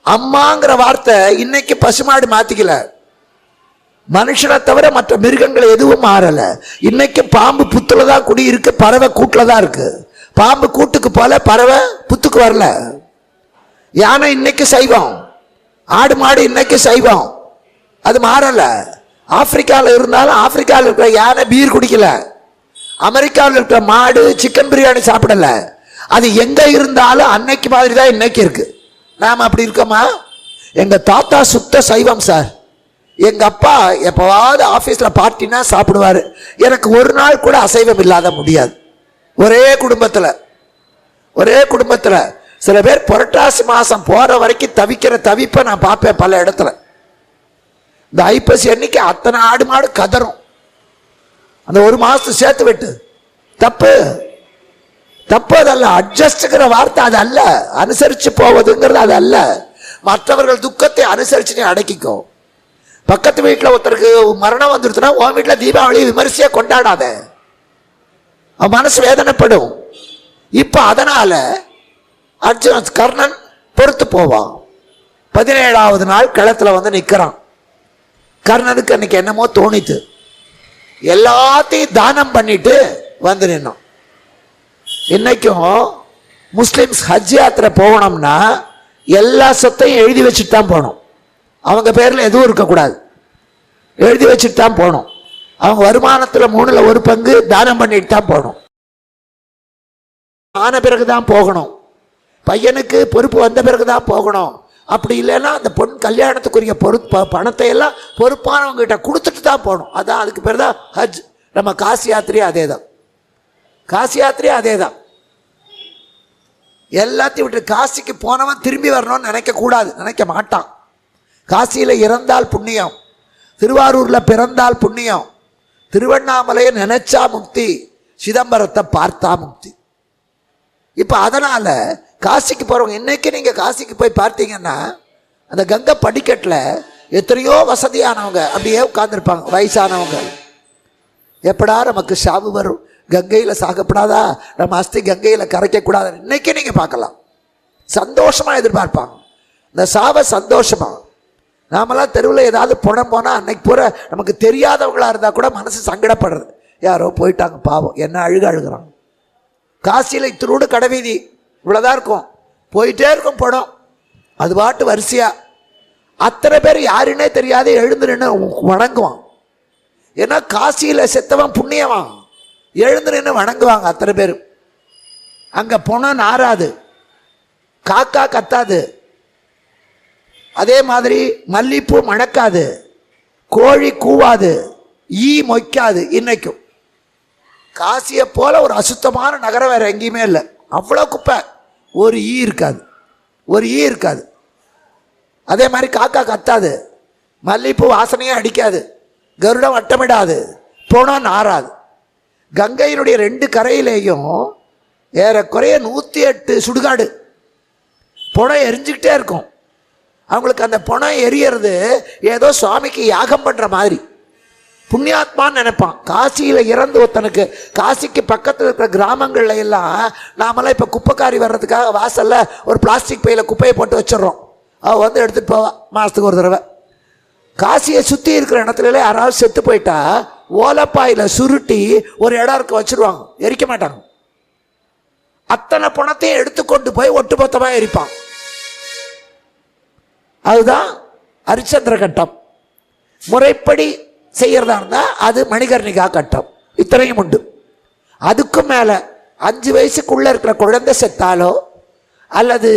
அம்மாங்கிற வார்த்தை இன்னைக்கு பசுமாடு மாத்திக்கல, மனுஷனை தவிர மற்ற மிருகங்கள் எதுவும் மாறல. இன்னைக்கு பாம்பு புத்துல தான் குடி இருக்கு, பறவை கூட்டுல தான் இருக்கு. பாம்பு கூட்டுக்கு போல, பறவை புத்துக்கு வரல. யானை இன்னைக்கு சைவம், ஆடு மாடு இன்னைக்கு சைவம், அது மாறல. ஆப்பிரிக்காவில் இருந்தாலும் ஆப்பிரிக்காவில் இருக்கிற யானை பீர் குடிக்கல, அமெரிக்காவில் இருக்கிற மாடு சிக்கன் பிரியாணி சாப்பிடல. அது எங்க இருந்தாலும் அன்னைக்கு மாதிரி தான் இன்னைக்கு இருக்கு. நாம அப்படி இருக்கோமா? எங்க தாத்தா சுத்த சைவம் சார். எங்க அப்பா எப்பவாவது ஆபீஸ்ல பார்ட்டினா சாப்பிடுவாரு. எனக்கு ஒரு நாள் கூட அசைவம் இல்லாத முடியாது. ஒரே குடும்பத்துல சில பேர் புரட்டாசி மாசம் போற வரைக்கும் தவிக்கிற தவிப்பை நான் பார்ப்பேன் பல இடத்துல. இந்த ஐப்பசி அன்னைக்கு அத்தனை ஆடு மாடு கதறும். அந்த ஒரு மாசத்து சேர்த்து விட்டு தப்பு அதல்ல. அட்ஜஸ்ட்ங்கிற வார்த்தை அது அல்ல. அனுசரிச்சு போவதுங்கிறது அது அல்ல. மற்றவர்கள் துக்கத்தை அனுசரிச்சு நீ அடக்கிக்கோ. பக்கத்து வீட்டில் ஒருத்தருக்கு மரணம் வந்துடுச்சுன்னா உன் வீட்டில் தீபாவளி விமரிசையா கொண்டாடாத, அவன் மனசு வேதனைப்படும். இப்ப அதனால அர்ஜுனன் கர்ணன் பொறுத்து போவான். 17வது நாள் களத்துல வந்து நிக்கிறான். கர்ணனுக்கு அன்னைக்கு என்னமோ தோணித்து, எல்லாத்தையும் தானம் பண்ணிட்டு வந்து நின்னான். இன்னைக்கும் முஸ்லிம்ஸ் ஹஜ் யாத்திரை போகணும்னா எல்லா சொத்தையும் எழுதி வச்சுட்டு தான் போகணும். அவங்க பேர்ல எதுவும் இருக்கக்கூடாது, எழுதி வச்சுட்டு தான் போகணும். அவங்க வருமானத்துல 3ல் 1 பங்கு தானம் பண்ணிட்டு தான் போகணும். ஆன பிறகுதான் போகணும். பையனுக்கு பொறுப்பு வந்த பிறகுதான் போகணும். அப்படி இல்லைன்னா அந்த பொன் கல்யாணத்துக்குரிய பணத்தை எல்லாம் பொறுப்பானவங்க கிட்ட கொடுத்துட்டு தான் போகணும். அதான் அதுக்கு பேர் தான் ஹஜ். நம்ம காசி யாத்திரையும் அதே தான். எல்லாத்தையும் விட்டு காசிக்கு போனவன் திரும்பி வரணும்னு நினைக்க மாட்டான். காசியில இறந்தால் புண்ணியம், திருவாரூர்ல பிறந்தால் புண்ணியம், திருவண்ணாமலையை நினைச்சா முக்தி, சிதம்பரத்தை பார்த்தா முக்தி. இப்ப அதனால காசிக்கு போறவங்க, இன்னைக்கு நீங்க காசிக்கு போய் பார்த்தீங்கன்னா அந்த கங்கை படிக்கட்டுல எத்தனையோ வசதியானவங்க அப்படியே உட்கார்ந்துருப்பாங்க, வயசானவங்க. எப்படா நமக்கு சாவு வரும், கங்கையில சாகப்படாதா, நம்ம அஸ்தி கங்கையில கரைக்க கூடாது, இன்னைக்கு நீங்க பார்க்கலாம். சந்தோஷமா எதிர்பார்ப்பாங்க இந்த சாவை. சந்தோஷமா நாமெல்லாம் தெருவில் ஏதாவது பணம் போனா அன்னைக்கு பூரா நமக்கு தெரியாதவங்களா இருந்தா கூட மனசு சங்கடப்படுறது. யாரோ போயிட்டாங்க பாவம், என்ன அழுகிறான். காசியில் இத்தினோடு கடைவீதி இவ்வளோதான் இருக்கும், போயிட்டே இருக்கும் படம். அது பாட்டு வரிசையா அத்தனை பேர் யாருன்னே தெரியாது எழுந்து நின்று வணங்குவான். ஏன்னா காசியில் செத்தவன் புண்ணியவான், எழுந்து நின்று வணங்குவாங்க அத்தனை பேர். அங்கே பணம் நாராது, காக்கா கத்தாது, அதே மாதிரி மல்லிப்பூ மணக்காது, கோழி கூவாது, ஈ மொய்க்காது. இன்னைக்கும் காசியை போல ஒரு அசுத்தமான நகரம் வேற எங்கேயுமே இல்லை. அவ்வளோ குப்பை, ஒரு ஈ இருக்காது. அதே மாதிரி காக்கா கத்தாது, மல்லிப்பூ வாசனையே அடிக்காது, கருடம் வட்டமிடாது, போனால் நாராது. கங்கையினுடைய 2 கரையிலேயும் ஏறக்குறைய 108 சுடுகாடு. புணம் எரிஞ்சுக்கிட்டே இருக்கும். அவங்களுக்கு அந்த புணம் எரியறது ஏதோ சுவாமிக்கு யாகம் பண்ற மாதிரி, புண்ணியாத்மான்னு நினைப்பான். காசியில் இறந்து ஒருத்தனுக்கு, காசிக்கு பக்கத்தில் இருக்கிற கிராமங்கள்ல எல்லாம் நாமெல்லாம் இப்போ குப்பைக்காரி வர்றதுக்காக வாசல்ல ஒரு பிளாஸ்டிக் பையில குப்பையை போட்டு வச்சிடறோம். அவள் வந்து எடுத்துட்டு போவா மாசத்துக்கு ஒரு தடவை. காசியை சுற்றி இருக்கிற இடத்துல யாராவது செத்து போயிட்டா ஓலப்பாயில சுருட்டி ஒரு இடம் இருக்க வச்சிருவாங்க, எரிக்க மாட்டாங்க. அத்தனை பணத்தையும் எடுத்துக்கொண்டு போய் ஒட்டுமொத்தமாக எரிப்பான். அதுதான் ஹரிச்சந்திர கட்டம். முறைப்படி செய்யறதா இருந்தா அது மணிகர்ணிகா கட்டம். இத்தனையும் உண்டு. அதுக்கும் மேல 5 வயசுக்குள்ள இருக்கிற குழந்தை செத்தாலோ அல்லது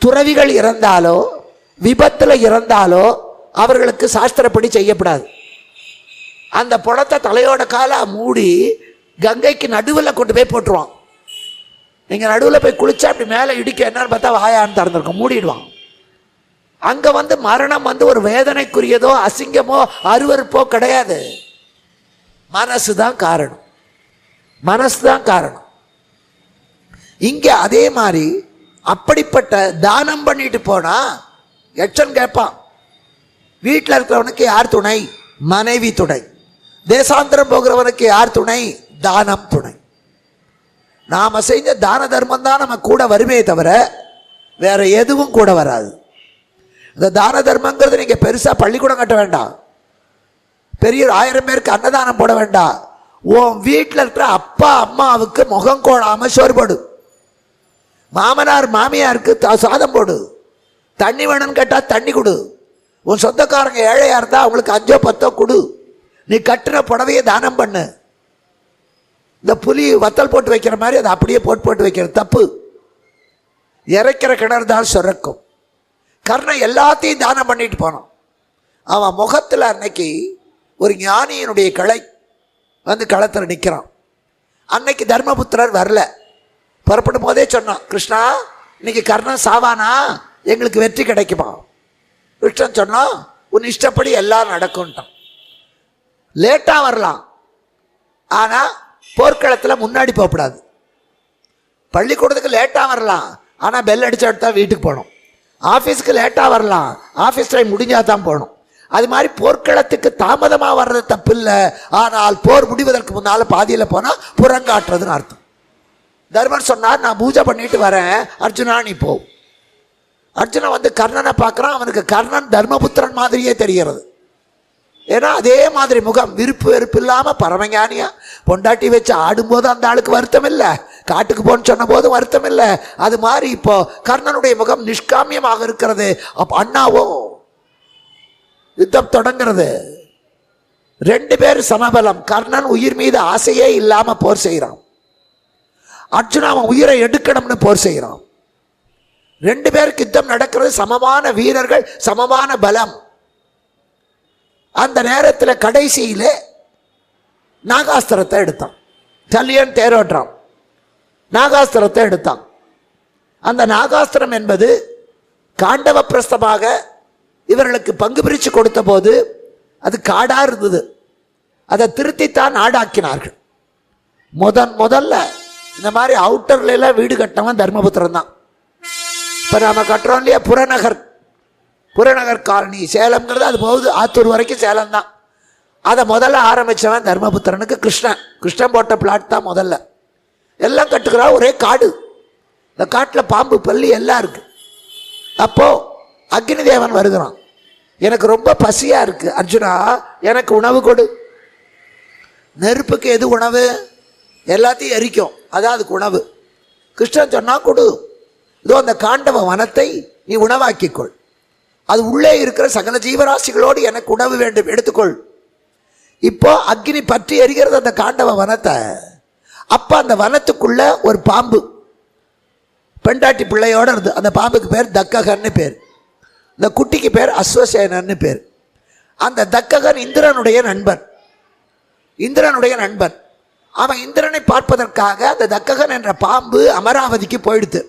துறவிகள் இறந்தாலோ விபத்துல இறந்தாலோ அவர்களுக்கு சாஸ்திரப்படி செய்யப்படாது. அந்த பணத்தை தலையோட கால மூடி கங்கைக்கு நடுவில் கொண்டு போய் போட்டுருவான். நீங்க நடுவில் போய் குளிச்சா அப்படி மேலே இடிக்க என்னன்னு பார்த்தா வாயான்னு திறந்துருக்கும், மூடிடுவான். அங்க வந்து மரணம் வந்து ஒரு வேதனைக்குரியதோ அசிங்கமோ அருவருப்போ கிடையாது. மனசுதான் காரணம். இங்க அதே மாதிரி அப்படிப்பட்ட தானம் பண்ணிட்டு போனா எச்சன் கேட்பான். வீட்டில் இருக்கிறவனுக்கு யார் துணை? மனைவி துணை. தேசாந்திரம் போகிறவனுக்கு யார் துணை? தானம் துணை. நாம செஞ்ச தான தர்மம் தான் நம்ம கூட வருமே தவிர வேற எதுவும் கூட வராது. இந்த தான தர்மங்கிறது நீங்க பெருசா பள்ளிக்கூடம் கட்ட வேண்டாம், பெரிய 1000 பேருக்கு அன்னதானம் போட வேண்டாம். உன் வீட்டில் இருக்கிற அப்பா அம்மாவுக்கு முகம் கோடாம சோறு போடு, மாமனார் மாமியாருக்கு சாதம் போடு, தண்ணி வேணும்னு கேட்டா தண்ணி கொடு, உன் சொந்தக்காரங்க ஏழையா இருந்தா அவங்களுக்கு 5 10 கொடு. நீ கட்டின புடவையை தானம் பண்ணு. இந்த புலி வத்தல் போட்டு வைக்கிற மாதிரி அதை அப்படியே போட்டு வைக்கிறது தப்பு. இறைக்கிற கிணறு தான் சுரக்கும். கர்ணன் எல்லாத்தையும் தானம் பண்ணிட்டு போனான். அவன் முகத்தில் அன்னைக்கு ஒரு ஞானியினுடைய கிளை வந்து களத்தில் நிற்கிறான். அன்னைக்கு தர்மபுத்திரர் வரல. புறப்படும் போதே சொன்னான், கிருஷ்ணா இன்னைக்கு கர்ணன் சாவானா, எங்களுக்கு வெற்றி கிடைக்குமா? கிருஷ்ணன் சொன்னான், உன் இஷ்டப்படி எல்லாம் நடக்கும்ட்டான். லேட்டாக வரலாம், ஆனால் போர்க்களத்தில் முன்னாடி போகக்கூடாது. பள்ளிக்கூடத்துக்கு லேட்டாக வரலாம், ஆனால் பெல் அடிச்ச எடுத்தா வீட்டுக்கு போகணும். ஆஃபீஸுக்கு லேட்டாக வரலாம், ஆஃபீஸ் டைம் முடிஞ்சால் தான் போகணும். அது மாதிரி போர்க்களத்துக்கு தாமதமாக வர்றது தப்பு இல்லை. ஆனால் போர் முடிவதற்கு முன்னால் பாதியில் போனால் புறங்காட்டுறதுன்னு அர்த்தம். தர்மர் சொன்னார், நான் பூஜை பண்ணிட்டு வரேன், அர்ஜுனா நீ போ. அர்ஜுனன் வந்து கர்ணனை பார்க்குறான். அவனுக்கு கர்ணன் தர்மபுத்திரன் மாதிரியே தெரிகிறது. ஏன்னா அதே மாதிரி முகம், விருப்பு வெறுப்பு இல்லாமல் பரமஞானியா பொண்டாட்டி வச்சு ஆடும்போது அந்த ஆளுக்கு வருத்தம் இல்லை, காட்டுக்கு போன்னு சொன்ன போது வருத்தம் இல்லை. அது மாதிரி இப்போ கர்ணனுடைய முகம் நிஷ்காமியமாக இருக்கிறது. அப்போ அண்ணாவோ யுத்தம் தொடங்கிறது. 2 பேர் சமபலம். கர்ணன் உயிர் மீது ஆசையே இல்லாமல் போர் செய்கிறான். அர்ஜுனா அவன் உயிரை எடுக்கணும்னு போர் செய்கிறான். 2 பேருக்கு யுத்தம் நடக்கிறது. சமமான வீரர்கள், சமமான பலம். அந்த நேரத்தில் கடைசியிலே நாகாஸ்திரத்தை எடுத்தான். கல்யாண் தேரோட்டான், நாகாஸ்திரத்தை எடுத்தான். அந்த நாகாஸ்திரம் என்பது காண்டவ பிரஸ்தமாக இவர்களுக்கு பங்கு பிரித்து கொடுத்த போது அது காடா இருந்தது. அதை திருத்தித்தான் நாடாக்கினார்கள். முதல்ல இந்த மாதிரி அவுட்டர்ல எல்லாம் வீடு கட்டினவன் தர்மபுத்திரன் தான். இப்போ நம்ம கட்டுறோம் இல்லையா புறநகர் காலனி, சேலம்ங்கிறது அது போகுது ஆத்தூர் வரைக்கும் சேலம் தான். அதை முதல்ல ஆரம்பித்தவன் தர்மபுத்திரனுக்கு கிருஷ்ணன் போட்ட பிளாட் தான் முதல்ல. எல்லாம் கட்டுக்கிறா, ஒரே காடு. இந்த காட்டில் பாம்பு பள்ளி எல்லாம் இருக்கு. அப்போது அக்னி தேவன் வருகிறான். எனக்கு ரொம்ப பசியாக இருக்குது அர்ஜுனா, எனக்கு உணவு கொடு. நெருப்புக்கு எது உணவு? எல்லாத்தையும் எரிக்கும், அதான் அதுக்கு உணவு. கிருஷ்ணன் சொன்னா கொடு. இதோ அந்த காண்டவ வனத்தை நீ உணவாக்கிக்கொள். அது உள்ளே இருக்கிற சகல ஜீவராசிகளோடு எனக்கு உணவு வேண்டும், எடுத்துக்கொள். இப்போ அக்னி பற்றி எரிகிறது அந்த காண்டவ வனத்தை. அப்போ அந்த வனத்துக்குள்ள ஒரு பாம்பு பெண்டாட்டி பிள்ளையோடு இருந்து, அந்த பாம்புக்கு பேர் தக்ககன்னு பேர், இந்த குட்டிக்கு பேர் அஸ்வசேனன்னு பேர். அந்த தக்ககன் இந்திரனுடைய நண்பன். அவன் இந்திரனை பார்ப்பதற்காக அந்த தக்ககன் என்ற பாம்பு அமராவதிக்கு போயிடுது.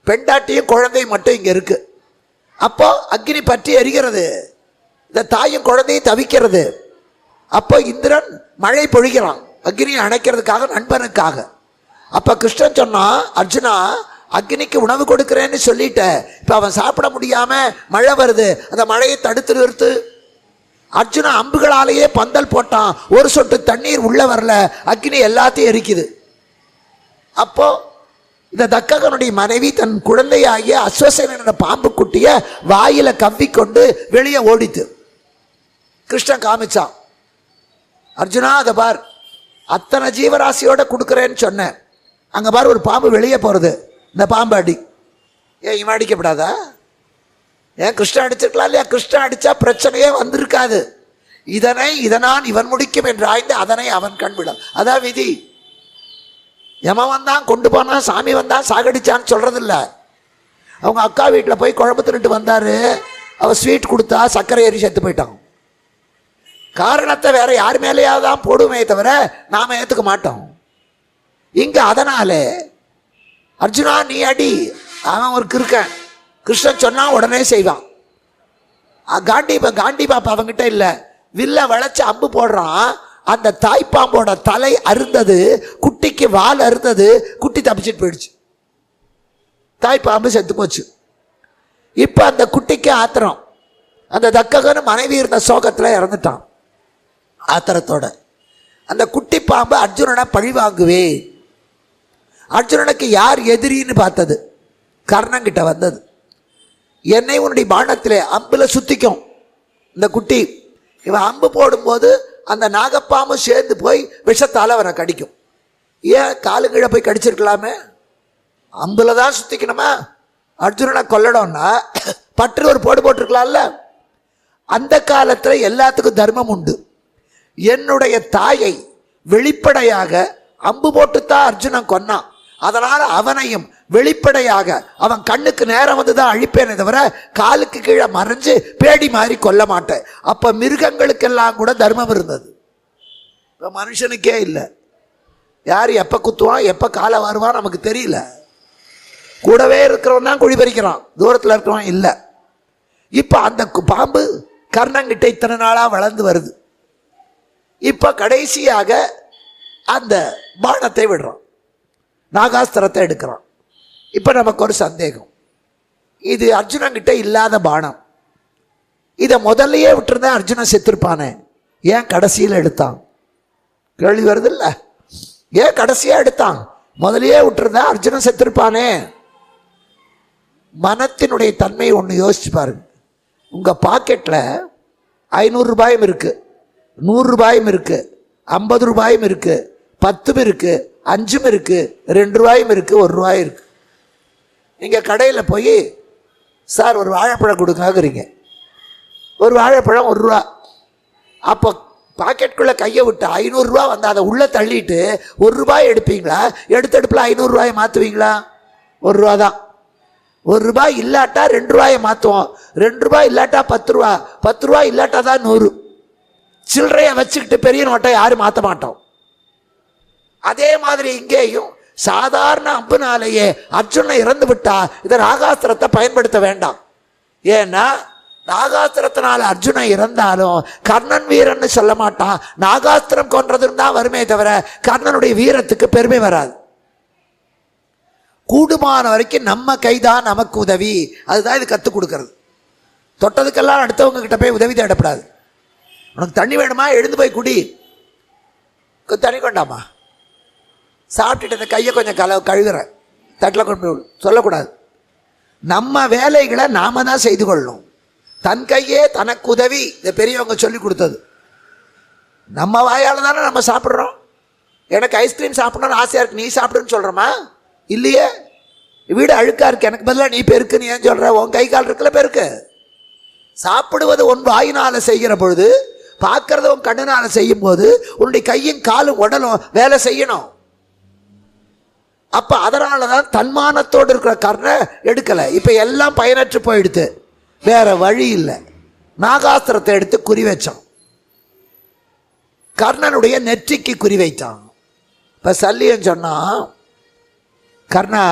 பெண்டாட்டியும் குழந்தையும் மட்டும் இங்கே இருக்கு. அப்போ அக்னி பற்றி எரிகிறது, இந்த தாயும் குழந்தையும் தவிக்கிறது. அப்போ இந்திரன் மழை பொழிகிறான் அக்னியை அணைக்கிறதுக்காக, நண்பனுக்காக. அப்போ கிருஷ்ணன் சொன்னான், அர்ஜுனா அக்னிக்கு உணவு கொடுக்குறேன்னு சொல்லிட்ட, இப்போ அவன் சாப்பிட முடியாமல் மழை வருது, அந்த மழையை தடுத்து நிறுத்து. அர்ஜுனா அம்புகளாலேயே பந்தல் போட்டான், ஒரு சொட்டு தண்ணீர் உள்ள வரல, அக்னி எல்லாத்தையும் எரிக்குது. அப்போ இந்த தக்ககனுடைய மனைவி தன் குழந்தையாகிய அஸ்வசேன பாம்பு குட்டிய வாயில கவ்விக்கொண்டு வெளியே ஓடித்து. கிருஷ்ணன் காமிச்சான், அர்ஜுனா அதை பார், அத்தனை ஜீவராசியோட கொடுக்குறேன்னு சொன்னேன், அங்கே பார் ஒரு பாம்பு வெளியே போகிறது, இந்த பாம்பு அடி. ஏன் இவன் அடிக்கப்படாதா? ஏன் கிருஷ்ணன் அடிச்சிருக்கலாம் இல்லையா? கிருஷ்ணன் அடித்தா பிரச்சனையே வந்திருக்காது. இதனால் இவன் முடிக்கும் என்று ஆய்ந்து அதனை அவன் கண்விடும். அதான் விதி. எமன் வந்தான் கொண்டு போனான், சாமி வந்தான் சாகடிச்சான்னு சொல்கிறதில்ல. அவங்க அக்கா வீட்டில் போய் குழம்பு தின்னுட்டு வந்தார், அவள் ஸ்வீட் கொடுத்தா சர்க்கரை ஏறி செத்து போயிட்டான். காரணத்தை வேற யார் மேலேயாவது தான் போடுமே தவிர நாம் ஏற்றுக்க மாட்டோம். இங்கே அதனாலே அர்ஜுனா நீ அடி, அவன் ஒரு கிறுக்கன், கிருஷ்ணன் சொன்னா உடனே செய்வான். காண்டி பாப்பா அவங்கிட்ட இல்லை, வில்ல வளைச்சு அம்பு போடுறான். அந்த தாய்ப்பாம்போட தலை அறுந்தது, குட்டிக்கு வால் அறுந்தது, குட்டி தப்பிச்சுட்டு போயிடுச்சு, தாய்ப்பாம்பு செத்து போச்சு. இப்போ அந்த குட்டிக்கு ஆத்திரம், அந்த தக்ககன் மனைவி இருந்த சோகத்தில் இறந்துட்டான். ஆத்திரத்தோட அந்த குட்டி பாம்பு அர்ஜுனனை பழி வாங்குவே. அர்ஜுனனுக்கு யார் எதிரின்னு பார்த்தது, கர்ணங்கிட்ட வந்தது. என்னை உன்னுடைய பானத்திலே அம்பில் சுத்திக்கும் இந்த குட்டி. இவன் அம்பு போடும்போது அந்த நாகப்பாம்பு சேர்ந்து போய் விஷத்தால் அவனை கடிக்கும். ஏன் காலுங்கீழே போய் கடிச்சிருக்கலாமே, அம்புல தான் சுத்திக்கணுமா? அர்ஜுனனை கொல்லணும்னா பற்று ஒரு போடு போட்டிருக்கலாம்ல. அந்த காலத்தில் எல்லாத்துக்கும் தர்மம் உண்டு. என்னுடைய தாயை வெளிப்படையாக அம்பு போட்டுத்தான் அர்ஜுனன் கொன்னான். அதனால அவனையும் வெளிப்படையாக அவன் கண்ணுக்கு நேரம் வந்துதான் அழிப்பேனே தவிர காலுக்கு கீழே மறைஞ்சு பேடி மாதிரி கொல்ல மாட்டேன். அப்ப மிருகங்களுக்கெல்லாம் கூட தர்மம் இருந்தது, இப்ப மனுஷனுக்கே இல்லை. யார் எப்ப குத்துவான் எப்ப காலை வருவான் நமக்கு தெரியல. கூடவே இருக்கிறவன் தான் குழி பறிக்கிறான், தூரத்தில் இருக்கிறவன் இல்லை. இப்ப அந்த பாம்பு கர்ணங்கிட்ட இத்தனை நாளா வளர்ந்து வருது. இப்ப கடைசியாக அந்த பானத்தை விடுறான், நாகாஸ்திரத்தை எடுக்கிறான். இப்ப நமக்கு ஒரு சந்தேகம், இது அர்ஜுனங்கிட்ட இல்லாத பானம். இதை முதல்லையே விட்டுருந்தா அர்ஜுனன் செத்துருப்பானே, ஏன் கடைசியில் எடுத்தான்? கேள்வி வருது இல்ல, ஏன் கடைசியா எடுத்தான்? முதலையே விட்டுருந்தா அர்ஜுனன் செத்துருப்பானே. மனத்தினுடைய தன்மை ஒன்று யோசிச்சு பாருங்க. உங்க பாக்கெட்ல 500 ரூபாயும் இருக்கு, 100 ரூபாயும் இருக்கு, 50 ரூபாயும் இருக்கு, 10 இருக்கு, 5 இருக்கு, 2 ரூபாயும் இருக்கு, 1 ரூபாயும் இருக்கு. நீங்க கடையில் போய் சார் ஒரு வாழைப்பழம் கொடுங்கிறீங்க, ஒரு வாழைப்பழம் 1 ரூபா. அப்போ பாக்கெட்டுக்குள்ள கையை விட்டு 500 ரூபா வந்து அதை உள்ள தள்ளிட்டு 1 ரூபாய் எடுப்பீங்களா? எடுத்தடுப்பில் 500 ரூபாயை மாற்றுவீங்களா? 1 ரூபா தான். 1 ரூபாய் இல்லாட்டா 2 ரூபாயை மாற்றுவோம், 2 ரூபாய் இல்லாட்டா 10 ரூபா, 10 ரூபாய் இல்லாட்டா தான் 100. சில்லறையை வச்சுக்கிட்டு பெரிய நோட்டை யாரும் மாற்ற மாட்டோம். அதே மாதிரி இங்கேயும் சாதாரண அம்புனாலேயே அர்ஜுனன் இறந்து விட்டா இதை நாகாஸ்திரத்தை பயன்படுத்த வேண்டாம். ஏன்னா நாகாஸ்திரத்தினால அர்ஜுனன் இறந்தாலும் கர்ணன் வீரன்னு சொல்ல மாட்டான், நாகாஸ்திரம் கொன்றதுன்னு தான் வருமே தவிர கர்ணனுடைய வீரத்துக்கு பெருமை வராது. கூடுமான வரைக்கும் நம்ம கைதான் நமக்கு உதவி, அதுதான் இது கற்றுக் கொடுக்கறது. தொட்டதுக்கெல்லாம் அடுத்தவங்க கிட்ட போய் உதவி தேடப்படாது. உனக்கு தண்ணி வேணுமா, எழுந்து போய் குடி, தண்ணி கொண்டாமா, சாப்பிட்டுட்டு இந்த கையை கொஞ்சம் கழுகுறேன் தட்டில் கொண்டு போய் சொல்லக்கூடாது. நம்ம வேலைகளை நாம தான் செய்து கொள்ளணும். தன் கையே தனக்கு உதவி, இந்த பெரியவங்க சொல்லி கொடுத்தது. நம்ம வாயால் தானே நம்ம சாப்பிட்றோம். எனக்கு ஐஸ்கிரீம் சாப்பிடணும்னு ஆசையாக இருக்கு, நீ சாப்பிடுன்னு சொல்கிறோமா? இல்லையே. வீடு அழுக்கா இருக்கு, எனக்கு பதிலாக நீ பெருக்குன்னு ஏன் சொல்கிற? உன் கை கால் இருக்குல்ல பெருக்கு. சாப்பிடுவது உன் வாயினால் செய்கிற பொழுது, பார்க்கறத உன் கண்ணுனால் செய்யும் போது உன்னுடைய கையும் காலும் உடலும் வேலை செய்யணும். அப்ப அதனால தான் தன்மானத்தோடு இருக்கிற கர்ணனை எடுக்கலை. இப்போ எல்லாம் பயனற்று போயிடுத்து, வேற வழி இல்லை. நாகாஸ்திரத்தை எடுத்து குறி வச்சான், கர்ணனுடைய நெற்றிக்கு குறி வைத்தான். இப்போ சல்லியன் சொன்னா, கர்ணா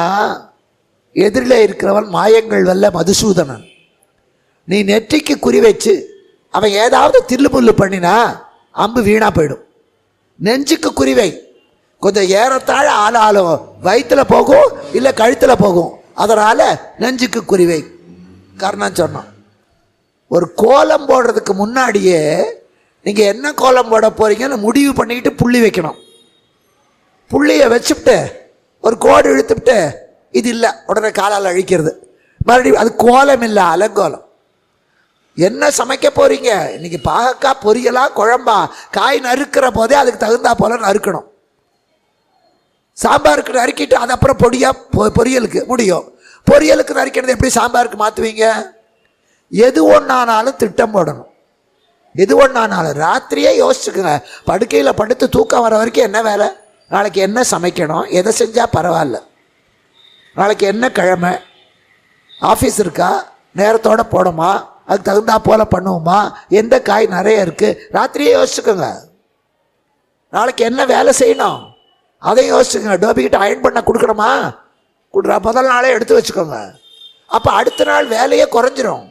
எதிரில் இருக்கிறவன் மாயங்கள் வல்ல மதுசூதனன், நீ நெற்றிக்கு குறி வச்சு அவன் ஏதாவது தில்லு புல்லு பண்ணினா அம்பு வீணா போயிடும். நெஞ்சுக்கு குறிவை, கொஞ்சம் ஏறத்தாழ ஆளாலும் வயிற்றுல போகும் இல்லை கழுத்தில் போகும், அதனால நெஞ்சுக்கு குறிவை கர்ணன் சொன்னான். ஒரு கோலம் போடுறதுக்கு முன்னாடியே நீங்க என்ன கோலம் போட போறீங்கன்னு முடிவு பண்ணிக்கிட்டு புள்ளி வைக்கணும். புள்ளியை வச்சுட்டு ஒரு கோடு இழுத்துட்டு இது இல்லை உடனே காலால் அழிக்கிறது, மறுபடியும் அது கோலம் இல்லை, அலங்கோலம். என்ன சமைக்க போறீங்க இன்னைக்கு? பாகக்காய் பொரியலா குழம்பா? காய் நறுக்கிற போதே அதுக்கு தகுந்தா போல நறுக்கணும். சாம்பாருக்கு நறுக்கிட்டு அது அப்புறம் பொடியா பொரியலுக்கு முடியும். பொரியலுக்கு நறுக்கிறது எப்படி சாம்பாருக்கு மாற்றுவீங்க? எது ஒன்றானாலும் திட்டம் போடணும். எது ஒன்றானாலும் ராத்திரியே யோசிச்சுக்குங்க. படுக்கையில் படுத்து தூக்கம் வர வரைக்கும் என்ன வேலை, நாளைக்கு என்ன சமைக்கணும், எதை செஞ்சால் பரவாயில்ல, நாளைக்கு என்ன கிழமை, ஆஃபீஸ் இருக்கா, நேரத்தோடு போடுமா, அதுக்கு தகுந்தா போல பண்ணுவோமா, எந்த காய் நிறைய இருக்குது, ராத்திரியே யோசிச்சுக்கோங்க. நாளைக்கு என்ன வேலை செய்யணும் அதையும் யோசிச்சுக்கோங்க. டோபிக்கிட்ட அயன் பண்ண கொடுக்கணுமா, முதல் நாளே எடுத்து வச்சுக்கோங்க. அப்போ அடுத்த நாள் வேலையே குறைஞ்சிரும்.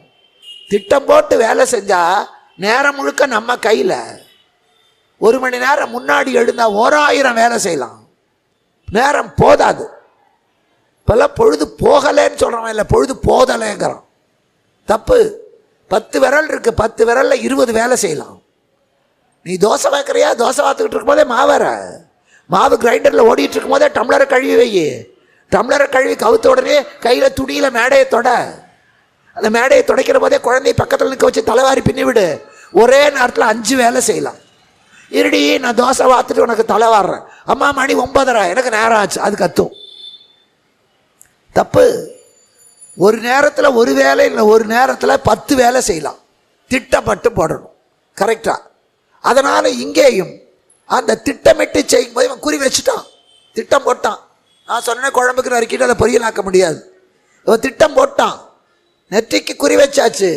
திட்டம் போட்டு வேலை செஞ்சால் நேரம் முழுக்க நம்ம கையில். 1 மணி நேரம் முன்னாடி எழுந்தால் 1000 வேலை செய்யலாம், நேரம் போதாது. இப்போல்லாம் பொழுது போகலைன்னு சொல்கிறோம், இல்லை பொழுது போதலைங்கிறோம். தப்பு. 10 விரல் இருக்கு, 10 விரலில் 20 வேலை செய்யலாம். நீ தோசை வைக்கிறியா, தோசை வாத்துக்கிட்டு இருக்கும் போதே மாவு கிரைண்டரில் ஓடிட்டு இருக்கும் போதே டம்ளரை கழுவி வை. டம்ளரை கழுவி கவுத்த உடனே கையில் துணியில் மேடையை தொட. அந்த மேடையை துடைக்கிற போதே குழந்தைய பக்கத்தில் நிற்க வச்சு தலைவாரி பின்னி விடு. ஒரே நேரத்தில் 5 வேலை செய்யலாம். இருடி நான் தோசை வாத்துட்டு உனக்கு தலை வாடுறேன், அம்மா மணி 9:30 எனக்கு நேரம் ஆச்சு, அது கத்தும். தப்பு. ஒரு நேரத்தில் ஒரு வேலை இல்லை, ஒரு நேரத்தில் 10 வேலை செய்யலாம். திட்டப்பட்டு போடணும் கரெக்டாக. அதனால இங்கேயும் அந்த திட்டமிட்டு செய்யும்போது இவன் குறி வச்சுட்டான், திட்டம் போட்டான். நான் சொன்னேன் குழம்புக்கு நறுக்கிட்டு அதை பொரியலாக்க முடியாது. இவன் திட்டம் போட்டான், நெற்றிக்கு குறி வச்சாச்சு.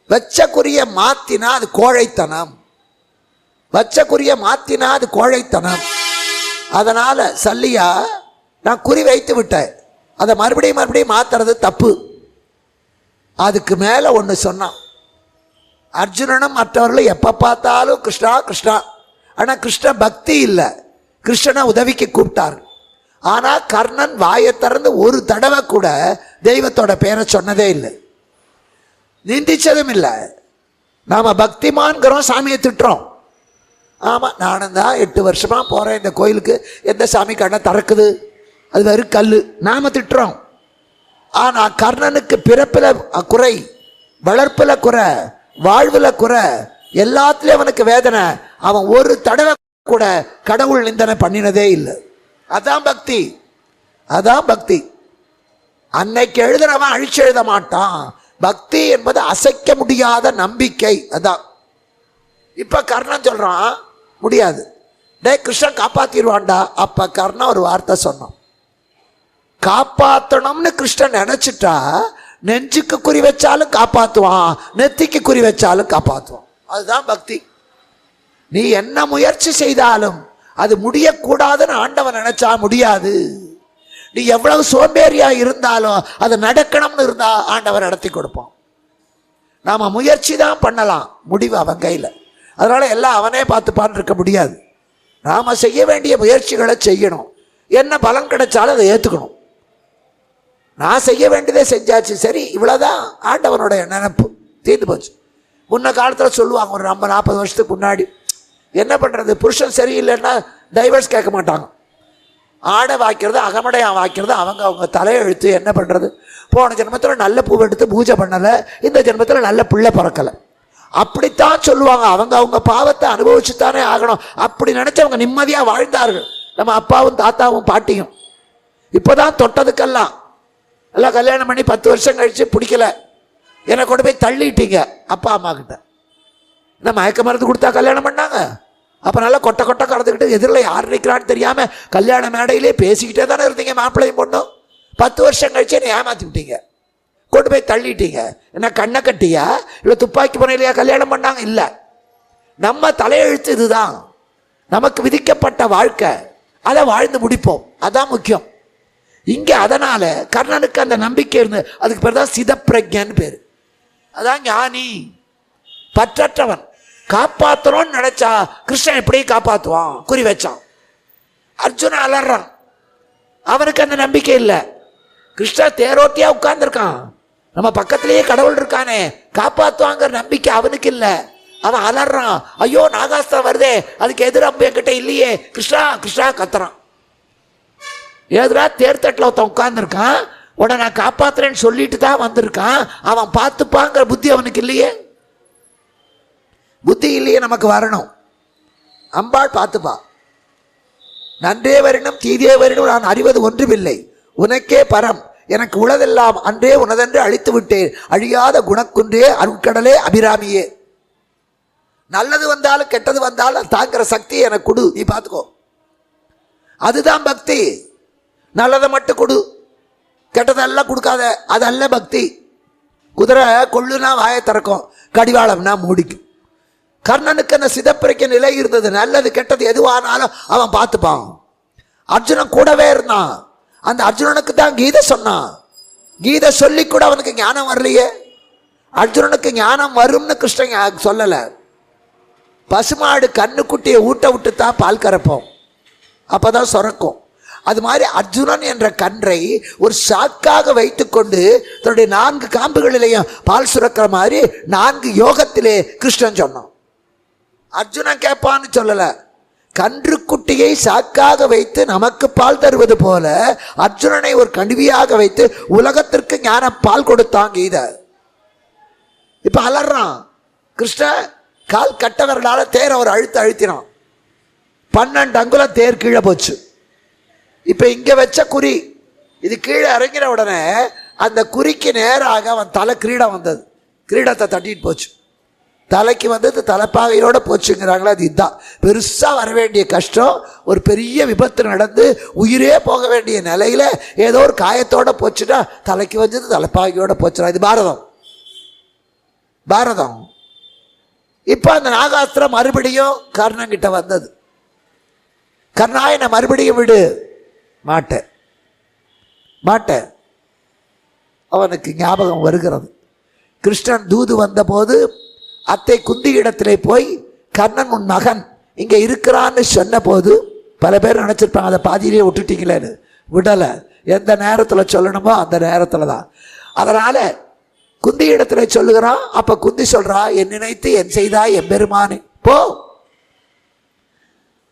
வச்ச குறிய மாத்தினா அது கோழைத்தனம், வச்ச குறிய மாத்தினா அது கோழைத்தனம். அதனால சல்லியா நான் குறி வைத்து விட்டேன், அதை மறுபடியும் மறுபடியும் மாத்துறது தப்பு. அதுக்கு மேல ஒன்று சொன்னான், அர்ஜுனனும் மற்றவர்களும் எப்ப பார்த்தாலும் கிருஷ்ணா கிருஷ்ணா, ஆனா கிருஷ்ண பக்தி இல்லை, கிருஷ்ணனை உதவிக்கு கூப்பிட்டார். ஆனா கர்ணன் வாயை திறந்து ஒரு தடவை கூட தெய்வத்தோட பேரை சொன்னதே இல்லை, நிந்திச்சதும் இல்லை. நாம பக்திமான்கிறோம், சாமியை திட்டுறோம். ஆமாம், நானும் தான் 8 வருஷமா போகிறேன் இந்த கோயிலுக்கு, எந்த சாமி கண்ணை திறக்குது, அது வெறும் கல், நாம திட்டுறோம். ஆனால் கர்ணனுக்கு பிறப்பில் குறை, வளர்ப்பில் குறை, வாழ்வில் குறை, எல்லாத்துலேயும் அவனுக்கு வேதனை. அவன் ஒரு தடவை கூட கடவுள் நிந்தனை பண்ணினதே இல்லை. அதான் பக்தி, அதான் பக்தி. அன்னைக்கு எழுதுறவன் அழிச்சு எழுத மாட்டான். பக்தி என்பது அசைக்க முடியாத நம்பிக்கை. அதான் இப்ப கர்ணன் சொல்றான் முடியாது, டே கிருஷ்ணன் காப்பாத்திடுவான்டா. அப்ப கர்ணன் ஒரு வார்த்தை சொன்னான், காப்பாற்றணும்னு கிருஷ்ணன் நினைச்சிட்டா நெஞ்சுக்கு குறி வச்சாலும் காப்பாற்றுவான், நெத்திக்கு குறி வச்சாலும் காப்பாற்றுவான். அதுதான் பக்தி. நீ என்ன முயற்சி செய்தாலும் அது முடியக்கூடாதுன்னு ஆண்டவன் நினைச்சா முடியாது. நீ எவ்வளவு சோம்பேறியா இருந்தாலும் அது நடக்கணும்னு இருந்தா ஆண்டவர் நடத்தி கொடுப்பான். நாம முயற்சி தான் பண்ணலாம், முடிவு அவன் கையில். அதனால எல்லாம் அவனே பார்த்துப்பான்னு இருக்க முடியாது. நாம செய்ய வேண்டிய முயற்சிகளை செய்யணும், என்ன பலன் கிடைச்சாலும் அதை ஏற்றுக்கணும். நான் செய்ய வேண்டியதே செஞ்சாச்சு, சரி இவ்வளோதான் ஆண்டவனுடைய நினைப்பு, தீர்ந்து போச்சு. முன்ன காலத்தில் சொல்லுவாங்க, ஒரு 40 வருஷத்துக்கு முன்னாடி, என்ன பண்ணுறது, புருஷன் சரியில்லைன்னா டைவர்ஸ் கேட்க மாட்டாங்க. ஆடை வாய்க்கிறது அகமடையாக வாய்க்கிறது அவங்க தலையெழுத்து. என்ன பண்ணுறது, போன ஜென்மத்தில் நல்ல பூவை எடுத்து பூஜை பண்ணலை, இந்த ஜென்மத்தில் நல்ல பிள்ளை பிறக்கலை, அப்படித்தான் சொல்லுவாங்க. அவங்க பாவத்தை அனுபவிச்சுத்தானே ஆகணும். அப்படி நினச்சவங்க நிம்மதியாக வாழ்ந்தார்கள், நம்ம அப்பாவும் தாத்தாவும் பாட்டியும். இப்போதான் தொட்டதுக்கெல்லாம் எல்லாம் கல்யாணம் பண்ணி 10 வருஷம் கழிச்சு பிடிக்கல, என்னை கொண்டு போய் தள்ளிட்டீங்க அப்பா அம்மா கிட்ட. இந்த மயக்க மருந்து கொடுத்தா கல்யாணம் பண்ணாங்க. அப்போ நல்லா கொட்டை கறந்துக்கிட்டு எதிரில் யார் நிற்கிறான்னு தெரியாமல் கல்யாண மேடையிலே பேசிக்கிட்டே தானே இருந்தீங்க மாப்பிள்ளையும் பொண்ணும். 10 வருஷம் கழிச்சு என்னை ஏமாற்றி விட்டீங்க, கொண்டு போய் தள்ளிட்டீங்க. என்ன கண்ணை கட்டியா இல்லை துப்பாக்கி முனையிலையா கல்யாணம் பண்ணாங்க? இல்லை, நம்ம தலையெழுத்து இதுதான், நமக்கு விதிக்கப்பட்ட வாழ்க்கை, அதை வாழ்ந்து முடிப்போம், அதான் முக்கியம் இங்கே. அதனால கர்ணனுக்கு அந்த நம்பிக்கை இருந்து, அதுக்கு பேர் தான் சிதப்பிரஜன்னு பேர். அதான் ஞானி, பற்றற்றவன். காப்பாற்றணும்னு நினைச்சா கிருஷ்ணன் எப்படி காப்பாற்றுவான், குறி வச்சான். அர்ஜுனன் அலறான், அவனுக்கு அந்த நம்பிக்கை இல்லை. கிருஷ்ணா தேரோட்டியா உட்கார்ந்துருக்கான், நம்ம பக்கத்திலேயே கடவுள் இருக்கானே, காப்பாற்றுவாங்கிற நம்பிக்கை அவனுக்கு இல்லை. அவன் அலறான், ஐயோ நாகாஸ்திரம் வருதே, அதுக்கு எதிரம்பு என்கிட்ட இல்லையே, கிருஷ்ணா கிருஷ்ணா கத்துறான். ஏதுரா தேர்தட்டில் ஒருத்தன் உட்கார்ந்துருக்கான், உடனே நான் காப்பாத்துறேன்னு சொல்லிட்டு தான் வந்திருக்கான், அவன் பார்த்துப்பாங்கிற புத்தி அவனுக்கு இல்லையே. புத்தி இல்லையே, நமக்கு வரணும். அம்பாள் பார்த்துப்பா. நன்றே வரினும் தீதே வரினும் நான் அறிவது ஒன்றுமில்லை, உனக்கே பரம், எனக்கு உளதெல்லாம் அன்றே உனதென்று அழித்து விட்டேன், அழியாத குணக்குன்றே அருட்கடலே அபிராமியே. நல்லது வந்தாலும் கெட்டது வந்தாலும் தாங்கிற சக்தி எனக்கு கொடு, நீ பார்த்துக்கோ. அதுதான் பக்தி. நல்லதை மட்டும் கொடு, கெட்டதெல்லாம் கொடுக்காத, அதல்ல பக்தி. குதிரை கொள்ளுனா வாயை திறக்கும், கடிவாளம்னா மூடிக்கும். கர்ணனுக்கு அந்த சிதப்பிரைக்க நிலை இருந்தது. நல்லது கெட்டது எதுவானாலும் அவன் பார்த்துப்பான். அர்ஜுனன் கூடவே இருந்தான். அந்த அர்ஜுனனுக்கு தான் கீதை சொன்னான். கீதை சொல்லி கூட அவனுக்கு ஞானம் வரலையே. அர்ஜுனனுக்கு ஞானம் வரும்னு கிருஷ்ணன் சொல்லல. பசுமாடு கண்ணுக்குட்டியை ஊட்ட விட்டு தான் பால் கறப்போம், அப்பதான் சுரக்கும். அது மாதிரி அர்ஜுனன் என்ற கன்றை ஒரு சாக்காக வைத்துக்கொண்டு தன்னுடைய 4 காம்புகளிலேயும் பால் சுரக்கிற மாதிரி 4 யோகத்திலே கிருஷ்ணன் சொன்னான். அர்ஜுனன் கேட்பான்னு சொல்லல, கன்றுக்குட்டியை சாக்காக வைத்து நமக்கு பால் தருவது போல அர்ஜுனனை ஒரு கருவியாக வைத்து உலகத்திற்கு ஞான பால் கொடுத்தான் கீதை. இப்ப அலறான் கிருஷ்ண, கால் கட்டவர்களால தேரை ஒரு அழுத்தினான். 12 அங்குலம் தேர் கீழே போச்சு. இப்ப இங்க வச்ச குறி இது கீழே இறங்கின உடனே அந்த குறிக்கு நேராக அவன் தலை கிரீடம் வந்தது, கிரீடத்தை தட்டிட்டு போச்சு. தலைக்கு வந்தது தலைப்பாகையோடு போச்சுங்கிறாங்களா. அது இதுதான் பெருசாக வர வேண்டிய கஷ்டம். ஒரு பெரிய விபத்து நடந்து உயிரே போக வேண்டிய நிலையில் ஏதோ ஒரு காயத்தோடு போச்சுன்னா தலைக்கு வந்தது தலைப்பாகையோடு போச்சுனா இது பாரதம். பாரதம். இப்போ அந்த நாகாஸ்திரம் மறுபடியும் கர்ணங்கிட்ட வந்தது. கர்ணா என்னை மறுபடியும் விடு. மாட்டேன் மாட்டேன். அவனுக்கு ஞாபகம் வருகிறது, கிருஷ்ணன் தூது வந்தபோது அத்தை குந்தி இடத்திலே போய் கர்ணன் உன் மகன் இங்கே இருக்கிறான்னு சொன்ன போது பல பேர் நினச்சிருப்பாங்க அதை பாதியிலே விட்டுட்டீங்களேன்னு. விடலை. எந்த நேரத்தில் சொல்லணுமோ அந்த நேரத்தில் தான். அதனால் குந்தி இடத்துல சொல்லுகிறான். அப்போ குந்தி சொல்கிறா, என் நினைத்து என் செய்தாய் என் பெருமானே, போ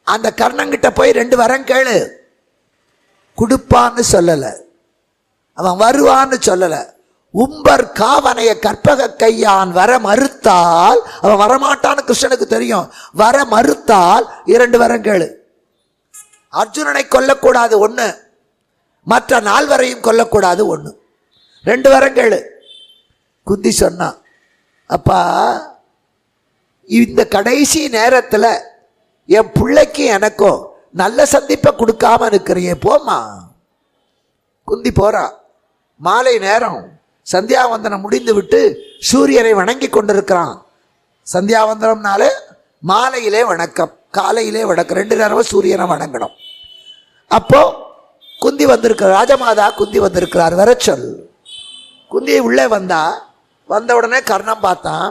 அந்த கர்ணங்கிட்ட போய் 2 வரம் கேளு. கொடுப்பான்னு சொல்லலை, அவன் வருவான்னு சொல்லலை. உம்பர் காவனைய கற்பக கையான் வர மறுத்தால், அவன் வரமாட்டான்னு கிருஷ்ணனுக்கு தெரியும். வர மறுத்தால் 2 வரம் கேளு. அர்ஜுனனை கொல்லக்கூடாது 1, மற்ற 4 வரையும் கொல்லக்கூடாது 1. 2 வரம் கேளு. குந்தி சொன்னான், அப்பா இந்த கடைசி நேரத்தில் என் பிள்ளைக்கு எனக்கும் நல்ல சந்திப்பை கொடுக்காம இருக்கிறியே, போமா. குந்தி போறா. மாலை நேரம் சந்தியாவந்தனம் முடிந்து விட்டு சூரியனை வணங்கி கொண்டிருக்கிறான். சந்தியாவந்தனம்னால மாலையிலே வணக்கம், காலையிலே வணக்கம், 2 நேரமும் சூரியனை வணங்கணும். அப்போ குந்தி வந்திருக்கிறார், ராஜமாதா குந்தி வந்திருக்கிறார், வர சொல். குந்தியை உள்ளே வந்த உடனே கர்ணம் பார்த்தான்.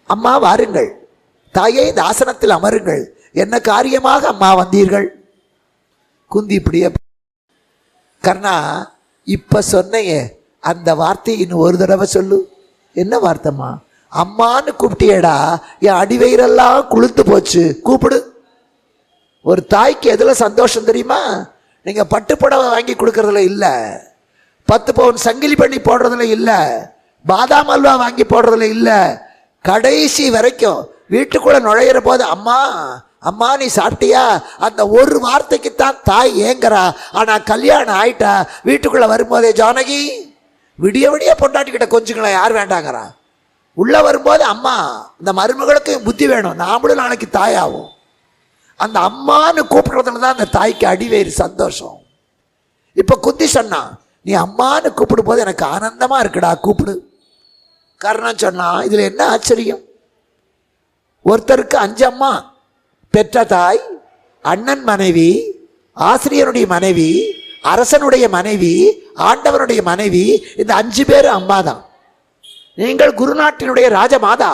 அம்மா வாருங்கள், தாயே இந்த ஆசனத்தில் அமருங்கள், என்ன காரியமாக அம்மா வந்தீர்கள்? குந்தி இப்படியே, கர்ணா இப்ப சொன்னையே அந்த வார்த்தை இன்னும் ஒரு தடவை சொல்லு. என்ன வார்த்தைம்மா? அம்மான்னு கூப்பிட்டியேடா, என் அடிவயிறெல்லாம் குளுத்து போச்சு, கூப்பிடு. ஒரு தாய்க்கு எதுல சந்தோஷம் தெரியுமா? நீங்க பட்டுப்புடவை வாங்கி கொடுக்கறதுல இல்லை, 10 பவுன் சங்கிலி பண்ணி போடுறதுல இல்லை, பாதாம் அல்வா வாங்கி போடுறதுல இல்லை. கடைசி வரைக்கும் வீட்டுக்குள்ள நுழையிற போது அம்மா அம்மா நீ சாப்பிட்டியா, அந்த ஒரு வார்த்தைக்குத்தான் தாய் ஏங்குறா. ஆனா கல்யாணம் ஆயிட்டா வீட்டுக்குள்ள வரும்போதே ஜானகி விடிய விடிய பொண்டாட்டிக்கிட்ட கொஞ்சங்களா யார் வேண்டாங்கிறா. உள்ள வரும்போது அம்மா, இந்த மருமகளுக்கு புத்தி வேணும், நாமளும் நாளைக்கு தாயாகும். அந்த அம்மான்னு கூப்பிடுறதுல தான் அந்த தாய்க்கு அடிவேறு சந்தோஷம். இப்ப குந்தி சொன்னா, நீ அம்மான்னு கூப்பிடும் போது எனக்கு ஆனந்தமா இருக்குடா, கூப்பிடு. கர்ணன் சொன்னா, இதுல என்ன ஆச்சரியம்? ஒருத்தருக்கு 5 அம்மா, பெற்ற தாய், அண்ணன் மனைவி, ஆசிரியருடைய மனைவி, அரசனுடைய மனைவி, ஆண்டவனுடைய மனைவி, இந்த 5 பேர் அம்மா தான். நீங்கள் குருநாட்டினுடைய ராஜமாதா,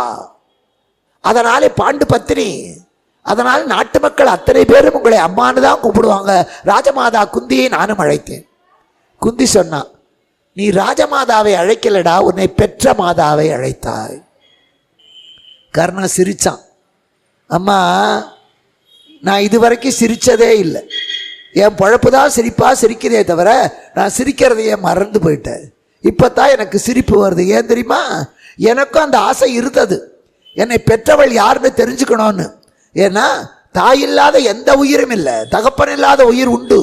அதனாலே பாண்டு பத்தினி, அதனால் நாட்டு மக்கள் அத்தனை பேரும் உங்களை அம்மானு தான் கூப்பிடுவாங்க. ராஜமாதா குந்தியை நானும் அழைத்தேன். குந்தி சொன்னா, நீ ராஜமாதாவை அழைக்கலடா, உன்னை பெற்ற மாதாவை அழைத்தாய். கர்ணன் சிரிச்சான். அம்மா நான் இதுவரைக்கும் சிரிச்சதே இல்லை, என் பழப்பு தான் சிரிக்கிறதே தவிர நான் சிரிக்கிறதையே மறந்து போயிட்டேன். இப்போத்தான் எனக்கு சிரிப்பு வருது. ஏன் தெரியுமா? எனக்கும் அந்த ஆசை இருந்தது, என்னை பெற்றவள் யாருன்னு தெரிஞ்சுக்கணும்னு. ஏன்னா தாய் இல்லாத எந்த உயிரும் இல்லை, தகப்பன் இல்லாத உயிர் உண்டு.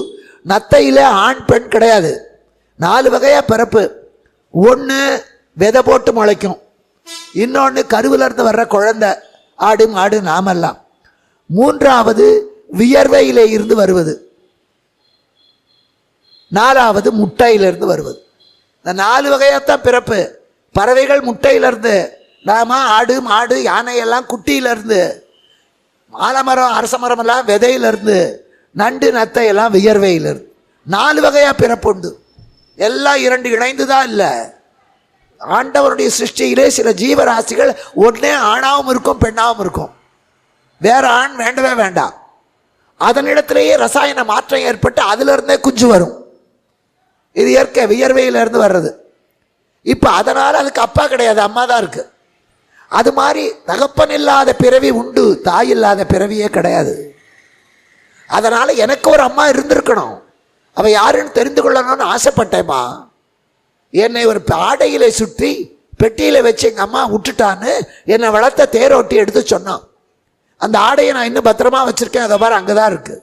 நத்தையில் ஆண் பெண் கிடையாது. 4 வகையாக பிறப்பு. 1 விதை போட்டு முளைக்கும், இன்னொன்று கருவிலிருந்து வர்ற குழந்தை, ஆடு மாடு நாமெல்லாம். 3வது வியர்வையிலே இருந்து வருவது, 4வது முட்டையிலிருந்து வருவது. இந்த 4 வகையாத்தான் பிறப்பு. பறவைகள் முட்டையிலிருந்து, நாம ஆடு மாடு யானை எல்லாம் குட்டியிலிருந்து, ஆலமரம் அரச மரம் எல்லாம் விதையிலிருந்து, நண்டு நத்தை எல்லாம் வியர்வையிலிருந்து. 4 வகையா பிறப்பு உண்டு. எல்லாம் 2 இணைந்து தான் இல்லை. ஆண்டவருடைய சிருஷ்டியிலே சில ஜீவராசிகள் ஒன்னே ஆணாவும் இருக்கும் பெண்ணாவும் இருக்கும். வேற ஆண் வேண்டவே வேண்டாம். அதனிடத்திலேயே ரசாயன மாற்றம் ஏற்பட்டு அதிலிருந்தே குஞ்சு வரும். இது இயற்கை, வியர்வையிலிருந்து வர்றது. இப்போ அதனால அதுக்கு அப்பா கிடையாது, அம்மா தான் இருக்கு. அது மாதிரி தகப்பன் இல்லாத பிறவி உண்டு, தாய் இல்லாத பிறவியே கிடையாது. அதனால எனக்கு ஒரு அம்மா இருந்திருக்கணும், அவ யாருன்னு தெரிந்து கொள்ளணும்னு ஆசைப்பட்டேம்மா. என்னை ஒரு ஆடையில சுற்றி பெட்டியில வச்சு எங்க அம்மா விட்டுட்டான்னு என்னை வளர்த்த தேரோட்டி எடுத்து சொன்னான். அந்த ஆடையை நான் இன்னும் பத்திரமா வச்சிருக்கேன், அதை பாரு அங்கதான் இருக்கு.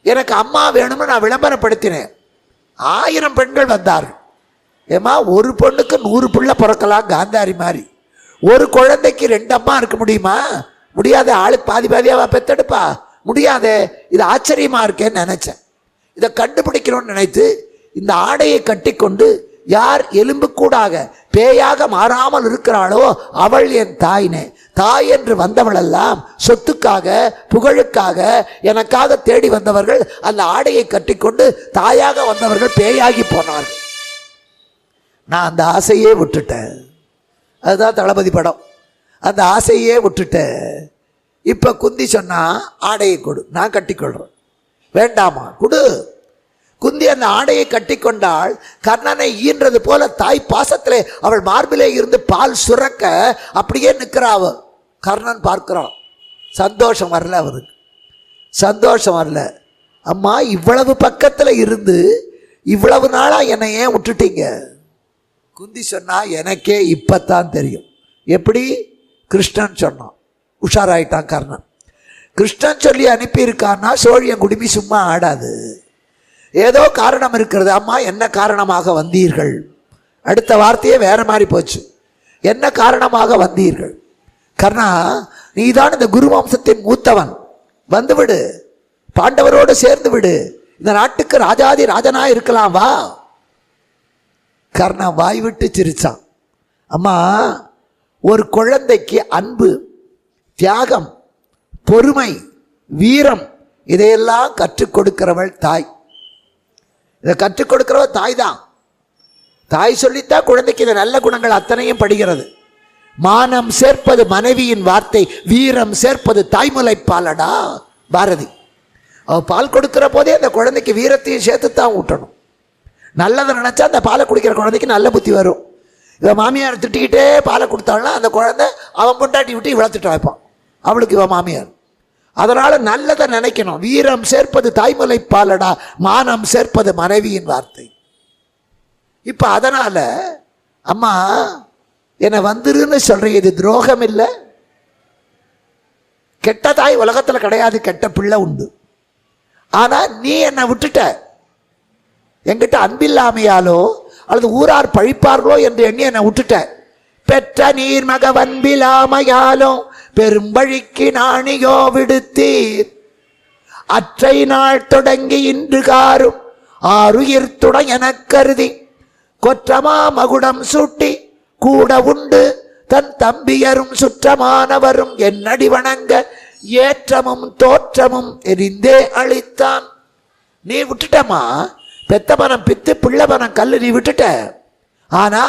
எனக்கு அம்மா வேணும்னு நான் விளம்பரப்படுத்தினேன். 1000 பெண்கள் வந்தார்கள். ஏமா ஒரு பொண்ணுக்கு 100 பிள்ளை பிறக்கலாம், காந்தாரி மாதிரி. ஒரு குழந்தைக்கு 2 அம்மா இருக்க முடியுமா? முடியாது. ஆளு பாதி பாதியாவா பெத்தெடுப்பா? முடியாதே. இது ஆச்சரியமா இருக்கேன்னு நினைச்சேன். இதை கண்டுபிடிக்கணும்னு நினைத்து இந்த ஆடையை கட்டிக்கொண்டு யார் எலும்பு கூடாக பேயாக மாறாமல் இருக்கிறாளோ அவள் என் தாயினே. தாய் என்று வந்தவளெல்லாம் சொத்துக்காக புகழுக்காக எனக்காக தேடி வந்தவர்கள் அந்த ஆடையை கட்டிக்கொண்டு தாயாக வந்தவர்கள் பேயாகி போனார்கள். நான் அந்த ஆசையே விட்டுட்டேன். அதுதான் தளபதி படம். அந்த ஆசையே விட்டுட்டேன். இப்போ குந்தி சொன்னா ஆடையை கொடு, நான் கட்டிக்கொள்றேன். வேண்டாமா? கொடு. குந்தி அந்த ஆடையை கட்டிக்கொண்டாள். கர்ணனை ஈன்றது போல தாய் பாசத்திலே அவள் மார்பிலே இருந்து பால் சுரக்க அப்படியே நிற்கிறாவ. கர்ணன் பார்க்கிறான். சந்தோஷம் வரல அவருக்கு, சந்தோஷம் வரல. அம்மா இவ்வளவு பக்கத்தில் இருந்து இவ்வளவு நாளா என்னை ஏன் விட்டுட்டீங்க? குந்தி சொன்னா எனக்கே இப்பத்தான் தெரியும். எப்படி? கிருஷ்ணன் சொன்னான். உஷாராயிட்டான் கர்ணன். கிருஷ்ணன் சொல்லி அனுப்பியிருக்கான்னா சோழியன் குடுமி சும்மா ஆடாது. ஏதோ காரணம் இருக்கிறது. அம்மா என்ன காரணமாக வந்தீர்கள்? அடுத்த வார்த்தையே வேற மாதிரி போச்சு. என்ன காரணமாக வந்தீர்கள்? கர்ணா, நீதான் இந்த குரு வம்சத்தின் மூத்தவன், வந்துவிடு, பாண்டவரோடு சேர்ந்து விடு, இந்த நாட்டுக்கு ராஜாதி ராஜனா இருக்கலாம், வா. கர்ணா வாய் விட்டு சிரிச்சான். அம்மா, ஒரு குழந்தைக்கு அன்பு, தியாகம், பொறுமை, வீரம் இதையெல்லாம் கற்றுக் கொடுக்கிறவள் தாய். இதை கற்றுக் கொடுக்கிறவள் தாய் தான். தாய் சொல்லித்தான் குழந்தைக்கு இந்த நல்ல குணங்கள் அத்தனையும் படுகிறது. மானம் சேர்ப்பது மனைவியின் வார்த்தை, வீரம் சேர்ப்பது தாய்மலை பாலடா பாரதி. அவ பால் கொடுக்கிற போதே அந்த குழந்தைக்கு வீரத்தையும் சேர்த்து தான் ஊட்டணும். நல்லதை நினைச்சா அந்த பாலை குடிக்கிற குழந்தைக்கு நல்ல புத்தி வரும். இவன் மாமியார் திட்டிக்கிட்டே பாலை கொடுத்தாள்னா அந்த குழந்தை அவன் பொண்டாட்டி விட்டு இவளை திட்ட வைப்பான். அவளுக்கு இவன் மாமியார். அதனால நல்லதை நினைக்கணும். வீரம் சேர்ப்பது தாய்மலை பாலடா, மானம் சேர்ப்பது மனைவியின் வார்த்தை. இப்ப அதனால அம்மா என்னை வந்துருன்னு சொல்றீங்க, இது துரோகம் இல்லை? கெட்ட தாய் உலகத்துல கிடையாது, கெட்ட பிள்ளை உண்டு. ஆனா நீ என்னை விட்டுட்ட. என்கிட்ட அன்பில்லாமையாலோ அல்லது ஊரார் பழிப்பார்களோ என்று எண்ணி என்னை விட்டுட்ட. பெற்ற நீர் மக அன்பில்லாமையாலோ பெரும்பழிக்கு நாணியோ விடுத்தீர். அற்றை நாள் தொடங்கி இன்று காரும் ஆறுயிர்த்துடன் எனக் கருதி கொற்றமா மகுடம் சூட்டி கூட உண்டு தன் தம்பியரும் சுற்றமானவரும் என்னடி வணங்க ஏற்றமும் தோற்றமும் எரிந்தே அளித்தான். நீ விட்டுட்டமா, பெத்த மனம் பித்து பிள்ளை மனம் கல்லு, நீ விட்டுட்ட. ஆனா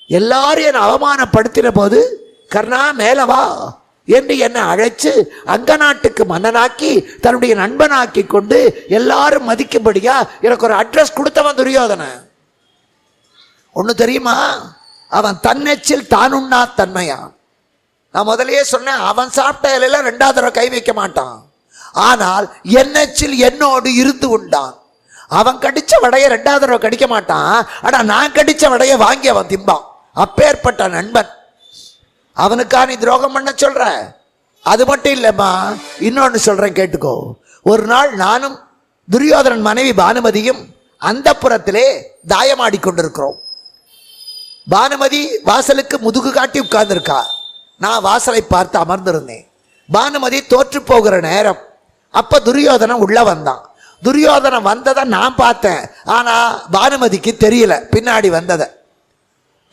எல்லாரும் என்னை அவமானப்படுத்தின போது கர்ணா மேலவா என்று என்னை அழைச்சு அங்க நாட்டுக்கு மன்னனாக்கி தன்னுடைய நண்பனாக்கி கொண்டு எல்லாரும் மதிக்கும்படியா எனக்கு ஒரு அட்ரஸ் கொடுத்தவன் துரியோதனன். ஒண்ணு தெரியுமா? அவன் தன்னெச்சில் தானுண்ணா தன்மையான். நான் முதலையே சொன்னேன், அவன் சாப்பிட்ட இலையில 2வது தடவை கை வைக்க மாட்டான். ஆனால் என்னெச்சில் என்னோடு இருந்து உண்டான். அவன் கடிச்ச வடைய 2வது தடவை கடிக்க மாட்டான். ஆனா நான் கடிச்ச வடைய வாங்கி அவன் திம்பான். அப்பேற்பட்ட நண்பன். அவனுக்கா நீ துரோகம் பண்ண சொல்ற? அது மட்டும் இல்லம்மா, இன்னொன்னு சொல்றேன் கேட்டுக்கோ. ஒரு நாள் நானும் துரியோதனன் மனைவி பானுமதியும் அந்த புறத்திலே தாயமாடி கொண்டிருக்கிறோம். பானுமதி வாசலுக்கு முதுகு காட்டி உட்கார்ந்திருக்கா. நான் வாசலை பார்த்து அமர்ந்திருந்தேன். பானுமதி தோற்று போகிற நேரம். அப்ப துரியோதனன் உள்ள வந்தான். துரியோதனன் வந்ததை நான் பார்த்தேன். ஆனா பானுமதிக்கு தெரியல பின்னாடி வந்ததை.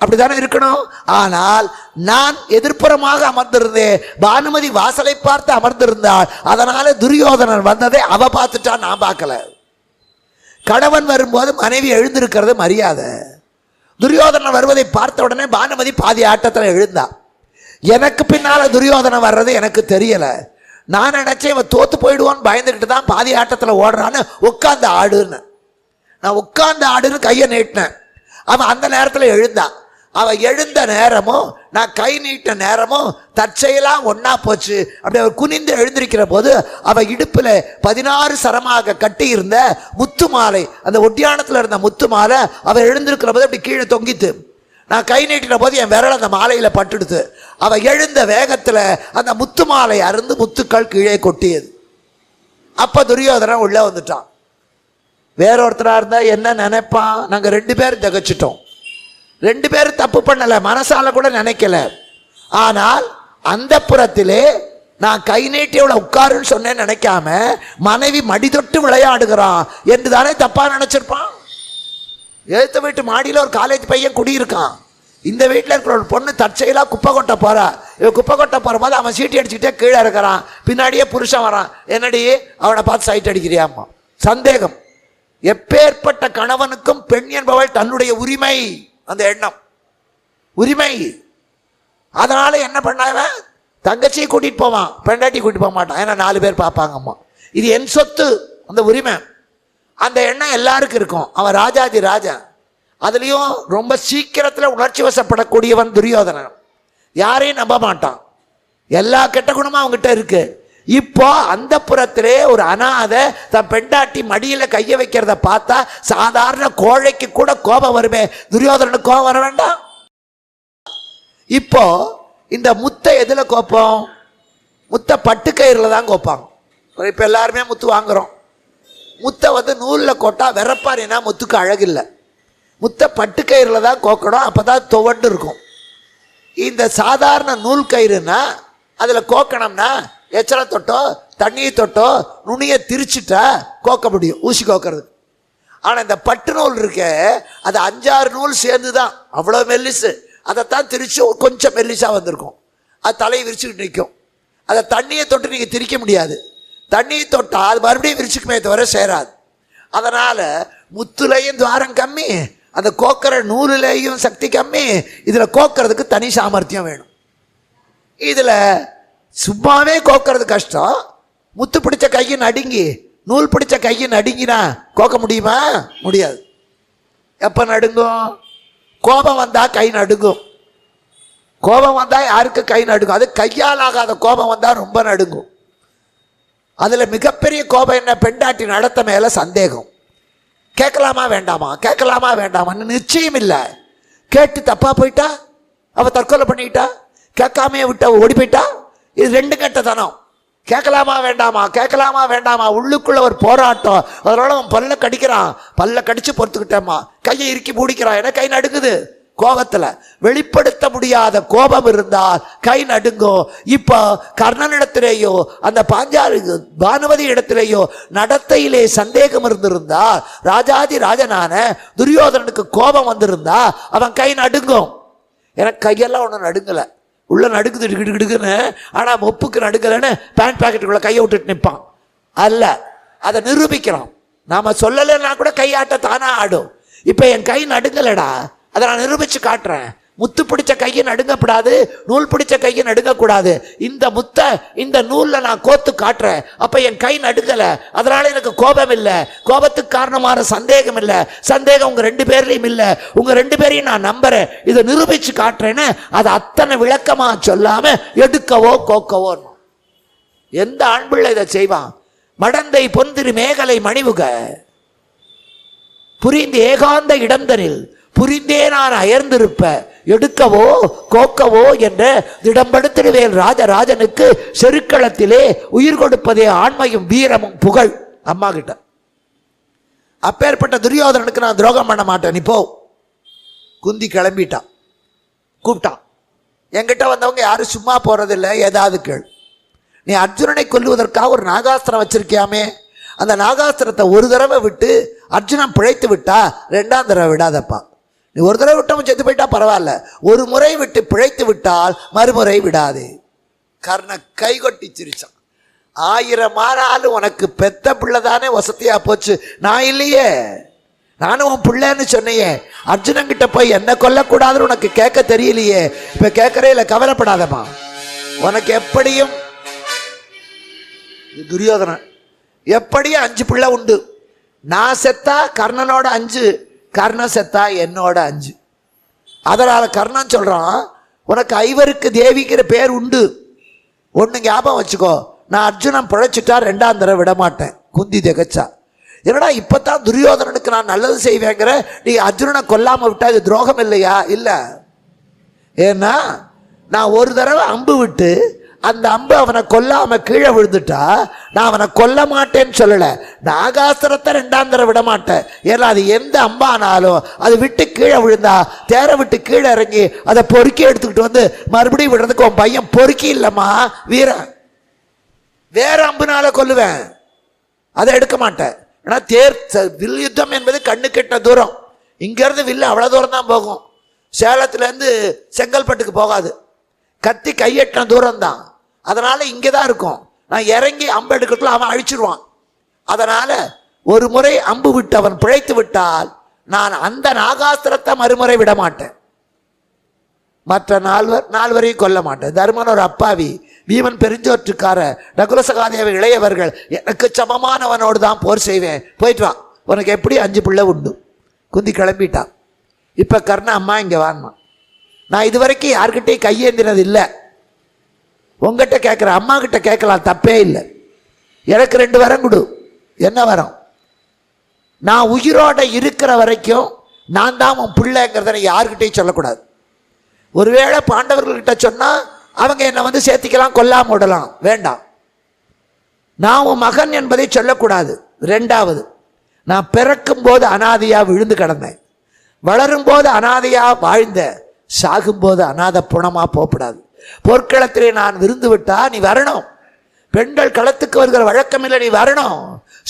அப்படித்தானே இருக்கணும். ஆனால் நான் எதிர்ப்புறமாக அமர்ந்திருந்தேன். பானுமதி வாசலை பார்த்து அமர்ந்திருந்தாள். அதனால துரியோதனன் வந்ததை அவ பார்த்துட்டா, நான் பார்க்கல. கணவன் வரும்போது மனைவி எழுந்திருக்கிறது மரியாதை. துரியோதனன் வருவதை பார்த்த உடனே பானுமதி பாதி ஆட்டத்தில் எழுந்தா. எனக்கு பின்னால துரியோதனன் வர்றது எனக்கு தெரியல. நான் நினைச்சேன் இவன் தோத்து போயிடுவான்னு பயந்துக்கிட்டு தான் பாதி ஆட்டத்தில் ஓடுறான்னு உட்கார்ந்து ஆடுன்னு. நான் உட்கார்ந்து ஆடுன்னு கையை நீட்டினேன். அவன் அந்த நேரத்தில் எழுந்தான். அவன் எழுந்த நேரமும் நான் கை நீட்ட நேரமும் தற்செயலாம் ஒன்னா போச்சு. அப்படி அவர் குனிந்து எழுந்திருக்கிற போது அவ இடுப்புல 16 சரமாக கட்டி இருந்த முத்து மாலை, அந்த ஒட்டியானத்துல இருந்த முத்து மாலை அவ எழுந்திருக்கிற போது அப்படி கீழே தொங்கித்து. நான் கை நீட்டின போது என் விரல் அந்த மாலையில பட்டுடுத்து. அவ எழுந்த வேகத்துல அந்த முத்து மாலை அருந்து முத்துக்கள் கீழே கொட்டியது. அப்ப துரியோதனன் உள்ள வந்துட்டான். வேறொருத்தரா இருந்தா என்ன நினைப்பான்? நாங்க 2 பேரும் திகச்சிட்டோம். 2 பேரும் தப்பு பண்ணல, மனசால கூட நினைக்கல. ஆனால் அந்த புறத்திலே நான் கை நீட்டி அவளை உட்காருன்னு சொன்னேன்னு நினைக்காம மனைவி மடி தொட்டு விளையாடுகிறான் என்று தானே தப்பா நினைச்சிருப்பான். எழுத்த வீட்டு மாடியில் ஒரு காலேஜ் பையன் குடியிருக்கான். இந்த வீட்டில் இருக்கிற ஒரு பொண்ணு தற்செயலாக குப்பை கொட்ட போறா. இவன் குப்பை கொட்ட போற போது அவன் சீட்டி அடிச்சுக்கிட்டே கீழே இருக்கிறான். பின்னாடியே புருஷன் வரான். என்னடி அவனை பார்த்து சைட் அடிக்கிறியாம்மா? சந்தேகம். எப்பேற்பட்ட கணவனுக்கும் பெண் என்பவள் தன்னுடைய உரிமை, அந்த எண்ணம் உரிமை. அதனால என்ன பண்ணாவன், தங்கச்சியை கூட்டிட்டு போவான், பெண்டாட்டி கூட்டிட்டு போக மாட்டான். ஏன்னா 4 பேர் பார்ப்பாங்கம்மா, இது என் சொத்து, அந்த உரிமை. அந்த எண்ணம் எல்லாருக்கும் இருக்கும். அவன் ராஜாதி ராஜா. அதுலேயும் ரொம்ப சீக்கிரத்தில் உணர்ச்சி வசப்படக்கூடியவன் துரியோதனன். யாரையும் நம்ப மாட்டான். எல்லா கெட்ட குணமும் அவங்ககிட்ட இருக்கு. இப்போ அந்த புறத்திலே ஒரு அனாதை தன் பெண்டாட்டி மடியில் கையை வைக்கிறத பார்த்தா சாதாரண கோழைக்கு கூட கோபம் வருமே, துரியோதனனுக்கு கோபம் வர வேண்டாம்? இப்போ இந்த முத்தை எதுல கோப்போம்? முத்தை பட்டுக்கயிறுல தான் கோப்பாங்க. இப்போ எல்லாருமே முத்து வாங்குறோம். முத்தை நூலில் கோட்டா வெறப்பாரினா முத்துக்கு அழகில்லை. முத்தை பட்டுக்கயிறுல தான் கோக்கணும், அப்போதான் துவண்டு இருக்கும். இந்த சாதாரண நூல் கயிறுனா அதில் கோக்கணும்னா எச்சலை தொட்டோ தண்ணியை தொட்டோ நுனியை திரிச்சிட்டா கோக்க முடியும், ஊசி கோக்கிறது. ஆனால் இந்த பட்டு நூல் இருக்க அது 5-6 நூல் சேர்ந்து தான் அவ்வளோ மெல்லிசு. அதைத்தான் திரிச்சு கொஞ்சம் மெல்லிசாக வந்திருக்கும். அது தலையை விரிச்சுக்கிட்டு நிற்கும். அதை தண்ணியை தொட்டு நீங்கள் திரிக்க முடியாது. தண்ணியை தொட்டால் அது மறுபடியும் விரிச்சுக்குமே தவிர சேராது. அதனால் முத்துலையும் துவாரம் கம்மி, அந்த கோக்கிற நூலிலேயும் சக்தி கம்மி. இதில் கோக்கிறதுக்கு தனி சாமர்த்தியம் வேணும். இதில் சும்மாவே கோக்கிறது கஷ்டம். முத்து பிடிச்ச கையை நடுங்கி நூல் பிடிச்ச கையை நடுங்கினா கோக்க முடியுமா? முடியாது. எப்போ நடுங்கும்? கோபம் வந்தால் கை நடுங்கும். கோபம் வந்தால் யாருக்கு கை நடுங்கும்? அது கையால் ஆகாத கோபம் வந்தால் ரொம்ப நடுங்கும். அதில் மிகப்பெரிய கோபம் என்ன? பெண்டாட்டி நடத்த மேலே சந்தேகம். கேட்கலாமா வேண்டாமா, கேட்கலாமா வேண்டாமான்னு நிச்சயம் இல்லை. கேட்டு தப்பா போயிட்டா, அவள் தற்கொலை பண்ணிக்கிட்டா, கேட்காமையே விட்டா ஓடி போயிட்டா, இது 2 கெட்டத்தனம். கேட்கலாமா வேண்டாமா, கேட்கலாமா வேண்டாமா, உள்ளுக்குள்ள ஒரு போராட்டம். அதனால அவன் பல்ல கடிக்கிறான். பல்ல கடிச்சு பொறுத்துக்கிட்டேம்மா, கையை இறுக்கி மூடிக்கிறான். ஏன்னா கை நடுங்குது. கோபத்தில் வெளிப்படுத்த முடியாத கோபம் இருந்தால் கை நடுங்கும். இப்போ கர்ணனிடத்திலேயோ அந்த பாஞ்சாலி பானுமதி இடத்திலேயோ நடத்தையிலே சந்தேகம் இருந்திருந்தால், ராஜாதி ராஜனான துரியோதனனுக்கு கோபம் வந்திருந்தா அவன் கை நடுங்கும். எனக்கு கையெல்லாம் ஒன்றும் நடுங்கலை, உள்ள நடுக்குது கிடுக்குன்னு. ஆனால் மொப்புக்கு நடுக்கலைன்னு பேண்ட் பாக்கெட்டுக்குள்ள கையை விட்டுட்டு நிற்பான். அல்ல, அதை நிரூபிக்கிறோம். நாம் சொல்லலைன்னா கூட கையாட்ட தானா ஆடும். இப்போ என் கை நடுங்கலடா, அதை நான் நிரூபித்து காட்டுறேன். முத்து பிடிச்ச கையை நடுங்கப்படாது, நூல் பிடிச்ச கையை நடுங்கக்கூடாது. இந்த முத்தை இந்த நூலில் நான் கோத்து காட்டுறேன். அப்போ என் கை நடுங்கலை, அதனால எனக்கு கோபம் இல்லை. கோபத்துக்கு காரணமான சந்தேகம் இல்லை. சந்தேகம் உங்கள் 2 பேர்லையும் இல்லை. உங்கள் 2 பேரையும் நான் நம்புறேன், இதை நிரூபித்து காட்டுறேன்னு அதை அத்தனை விளக்கமாக சொல்லாமல் எடுக்கவோ கோக்கவோ. எந்த ஆண்பிள்ளை இதை செய்வான்? மடந்தை பொந்திரு மேகலை மணிவுக புரிந்து ஏகாந்த இடந்தனில் புரிந்தே நான் அயர்ந்திருப்ப எடுக்கவோ கோக்கவோ என்ற திடம்படுத்திடுவேல் ராஜராஜனுக்கு செருக்களத்திலே உயிர் கொடுப்பதே ஆண்மையும் வீரமும் புகழ். அம்மா கிட்ட அப்பேற்பட்ட துரியோதனனுக்கு நான் துரோகம் பண்ண மாட்டேன், நீ போ. குந்தி கிளம்பிட்டான். கூப்பிட்டான். என்கிட்ட வந்தவங்க யாரும் சும்மா போறதில்லை, ஏதாவது கேள். நீ அர்ஜுனனை கொல்லுவதற்காக ஒரு நாகாஸ்திரம் வச்சிருக்கியாமே, அந்த நாகாஸ்திரத்தை ஒரு தடவை விட்டு அர்ஜுனன் பிழைத்து விட்டா 2ஆம் தடவை விடாதப்பா. நீ ஒரு தடவை விட்டவன் செத்து போயிட்டா பரவாயில்ல, ஒரு முறை விட்டு பிழைத்து விட்டால் மறுமுறை விடாது. கர்ண கை கொட்டி சிரிச்சான். 1000 ஆனாலும் உனக்கு பெத்த பிள்ளை தானே வசதியா போச்சு, நான் இல்லையே. நானும் உன் பிள்ளைன்னு சொன்னையே. அர்ஜுனன் கிட்ட போய் என்ன கொல்லக்கூடாதுன்னு உனக்கு கேட்க தெரியலையே. இப்ப கேட்கறே இல்லை, கவலைப்படாதம்மா. உனக்கு எப்படியும் துரியோதனன் எப்படியும் 5 பிள்ளை உண்டு. நான் செத்தா கர்ணனோட 5, கர்ணன் செத்தா என்னோட 5. அதனால கர்ணன் சொல்றான், உனக்கு 5 தேவிங்கிற பேர் உண்டு. ஒன்று ஞாபகம் வச்சுக்கோ, நான் அர்ஜுனன் பிழைச்சிட்டா 2ஆம் தடவை விட மாட்டேன். குந்தி திகச்சா. என்னடா இப்பதான் துரியோதனனுக்கு நான் நல்லது செய்வேங்கிற, நீ அர்ஜுனனை கொல்லாம விட்டா இது துரோகம் இல்லையா? இல்லை. ஏன்னா நான் ஒரு தடவை அம்பு விட்டு அந்த அம்பு அவனை கொல்லாம கீழே விழுந்துட்டா நான் அவனை கொல்ல மாட்டேன்னு சொல்லலை, நாகாஸ்திரத்தை 2ஆம் தடவை விட மாட்டேன். ஏன்னா அது எந்த அம்பானாலும் அது விட்டு கீழே விழுந்தா தேரை விட்டு கீழே இறங்கி அதை பொறுக்கி எடுத்துக்கிட்டு வந்து மறுபடியும் விடுறதுக்கு உன் பையன் பொறுக்கி இல்லைம்மா வீரன், வேற அம்புனால கொல்லுவேன், அதை எடுக்க மாட்டேன். ஏன்னா வில் யுத்தம் என்பது கண்ணு கெட்ட தூரம். இங்கேருந்து வில்லு அவ்வளோ தூரம் தான் போகும். சேலத்துலேருந்து செங்கல்பட்டுக்கு போகாது, கத்தி கையெட்டின தூரம் தான். அதனால் இங்கே தான் இருக்கும். நான் இறங்கி அம்பு எடுக்கிறதுல அவன் அழிச்சிருவான். அதனால் ஒரு முறை அம்பு விட்டு அவன் பிழைத்து விட்டால் நான் அந்த நாகாஸ்திரத்தை மறுமுறை விட மாட்டேன். மற்ற நால்வரையும் கொல்ல மாட்டேன். தர்மன் ஒரு அப்பாவி, பீமன் பெருஞ்சோற்றுக்கார, நகுல சகாதேவ இளையவர்கள், எனக்கு சமமானவனோடு தான் போர் செய்வேன், போயிட்டு வா, உனக்கு எப்படி 5 பிள்ளை உண்டு. குந்தி கிளம்பிட்டான். இப்போ கர்ணா அம்மா இங்கே வாங்க, நான் இதுவரைக்கும் யார்கிட்டையும் கையேந்தினது இல்லை, உங்ககிட்ட கேட்குறேன், அம்மா கிட்ட கேட்கலாம், தப்பே இல்லை. எனக்கு 2 வரம் கொடு. என்ன வரம்? நான் உயிரோட இருக்கிற வரைக்கும் நான் தான் உன் பிள்ளைங்கிறத யார்கிட்டையும் சொல்லக்கூடாது. ஒருவேளை பாண்டவர்கள்கிட்ட சொன்னால் அவங்க என்னை வந்து சேர்த்திக்கலாம், கொல்லாம விடலாம், வேண்டாம். நான் உன் மகன் என்பதை சொல்லக்கூடாது. 2வது, நான் பிறக்கும் போது அனாதையா விழுந்து கிடந்தேன், வளரும் போது அனாதையா வாழ்ந்த, சாகும்போது அநாத புணமா போகக்கூடாது. போர்க்களத்திலே நான் விருந்து விட்டா நீ வரணும். பெண்கள் களத்துக்கு வருகிற வழக்கமில்லை, நீ வரணும்,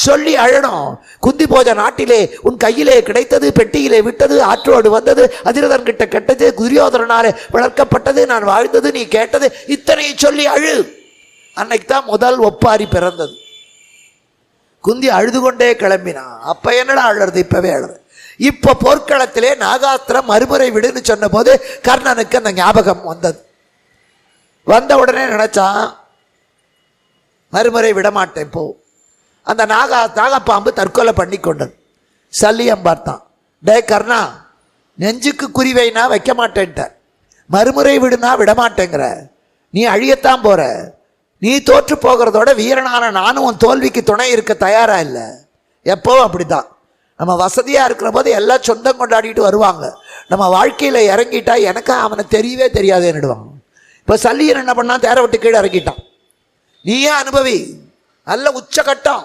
சொல்லி அழணும். குந்தி போஜ நாட்டிலே உன் கையிலே கிடைத்தது, பெட்டியிலே விட்டது, ஆற்றோடு வந்தது, அதிரதன் கிட்ட கெட்டது, துரியோதனாலே வளர்க்கப்பட்டது, நான் வாழ்ந்தது, நீ கேட்டது, இத்தனை சொல்லி அழு. அன்னைக்கு தான் முதல் ஒப்பாரி பிறந்தது. குந்தி அழுது கொண்டே கிளம்பினா. அப்ப என்னடா அழுறது, இப்பவே அழுது. இப்போ போர்க்களத்திலே நாகாஸ்திரம் மறுமுறை விடுன்னு சொன்ன போது கர்ணனுக்கு அந்த ஞாபகம் வந்தது. வந்த உடனே நினைச்சான், மறுமுறை விடமாட்டேன் போ. அந்த நாகப்பாம்பு தற்கொலை பண்ணி கொண்டது. சல்லியம் பார்த்தான், டே கர்ணா, நெஞ்சுக்கு குறிவைனா வைக்க மாட்டேன்ட்ட, மறுமுறை விடுனா விடமாட்டேங்கிற, நீ அழியத்தான் போற, நீ தோற்று போகிறதோட வீரனான நானும் உன் தோல்விக்கு துணை இருக்க தயாரா இல்லை. எப்போவும் அப்படித்தான். நம்ம வசதியாக இருக்கிற போது எல்லாம் சொந்தம் கொண்டாடிட்டு வருவாங்க, நம்ம வாழ்க்கையில் இறங்கிட்டா எனக்கு அவனை தெரியவே தெரியாது என்னடுவாங்க. இப்போ சல்லியன் என்ன பண்ணான், தேரை விட்டு கீழே இறங்கிட்டான். நீயே அனுபவி, நல்ல உச்சகட்டம்,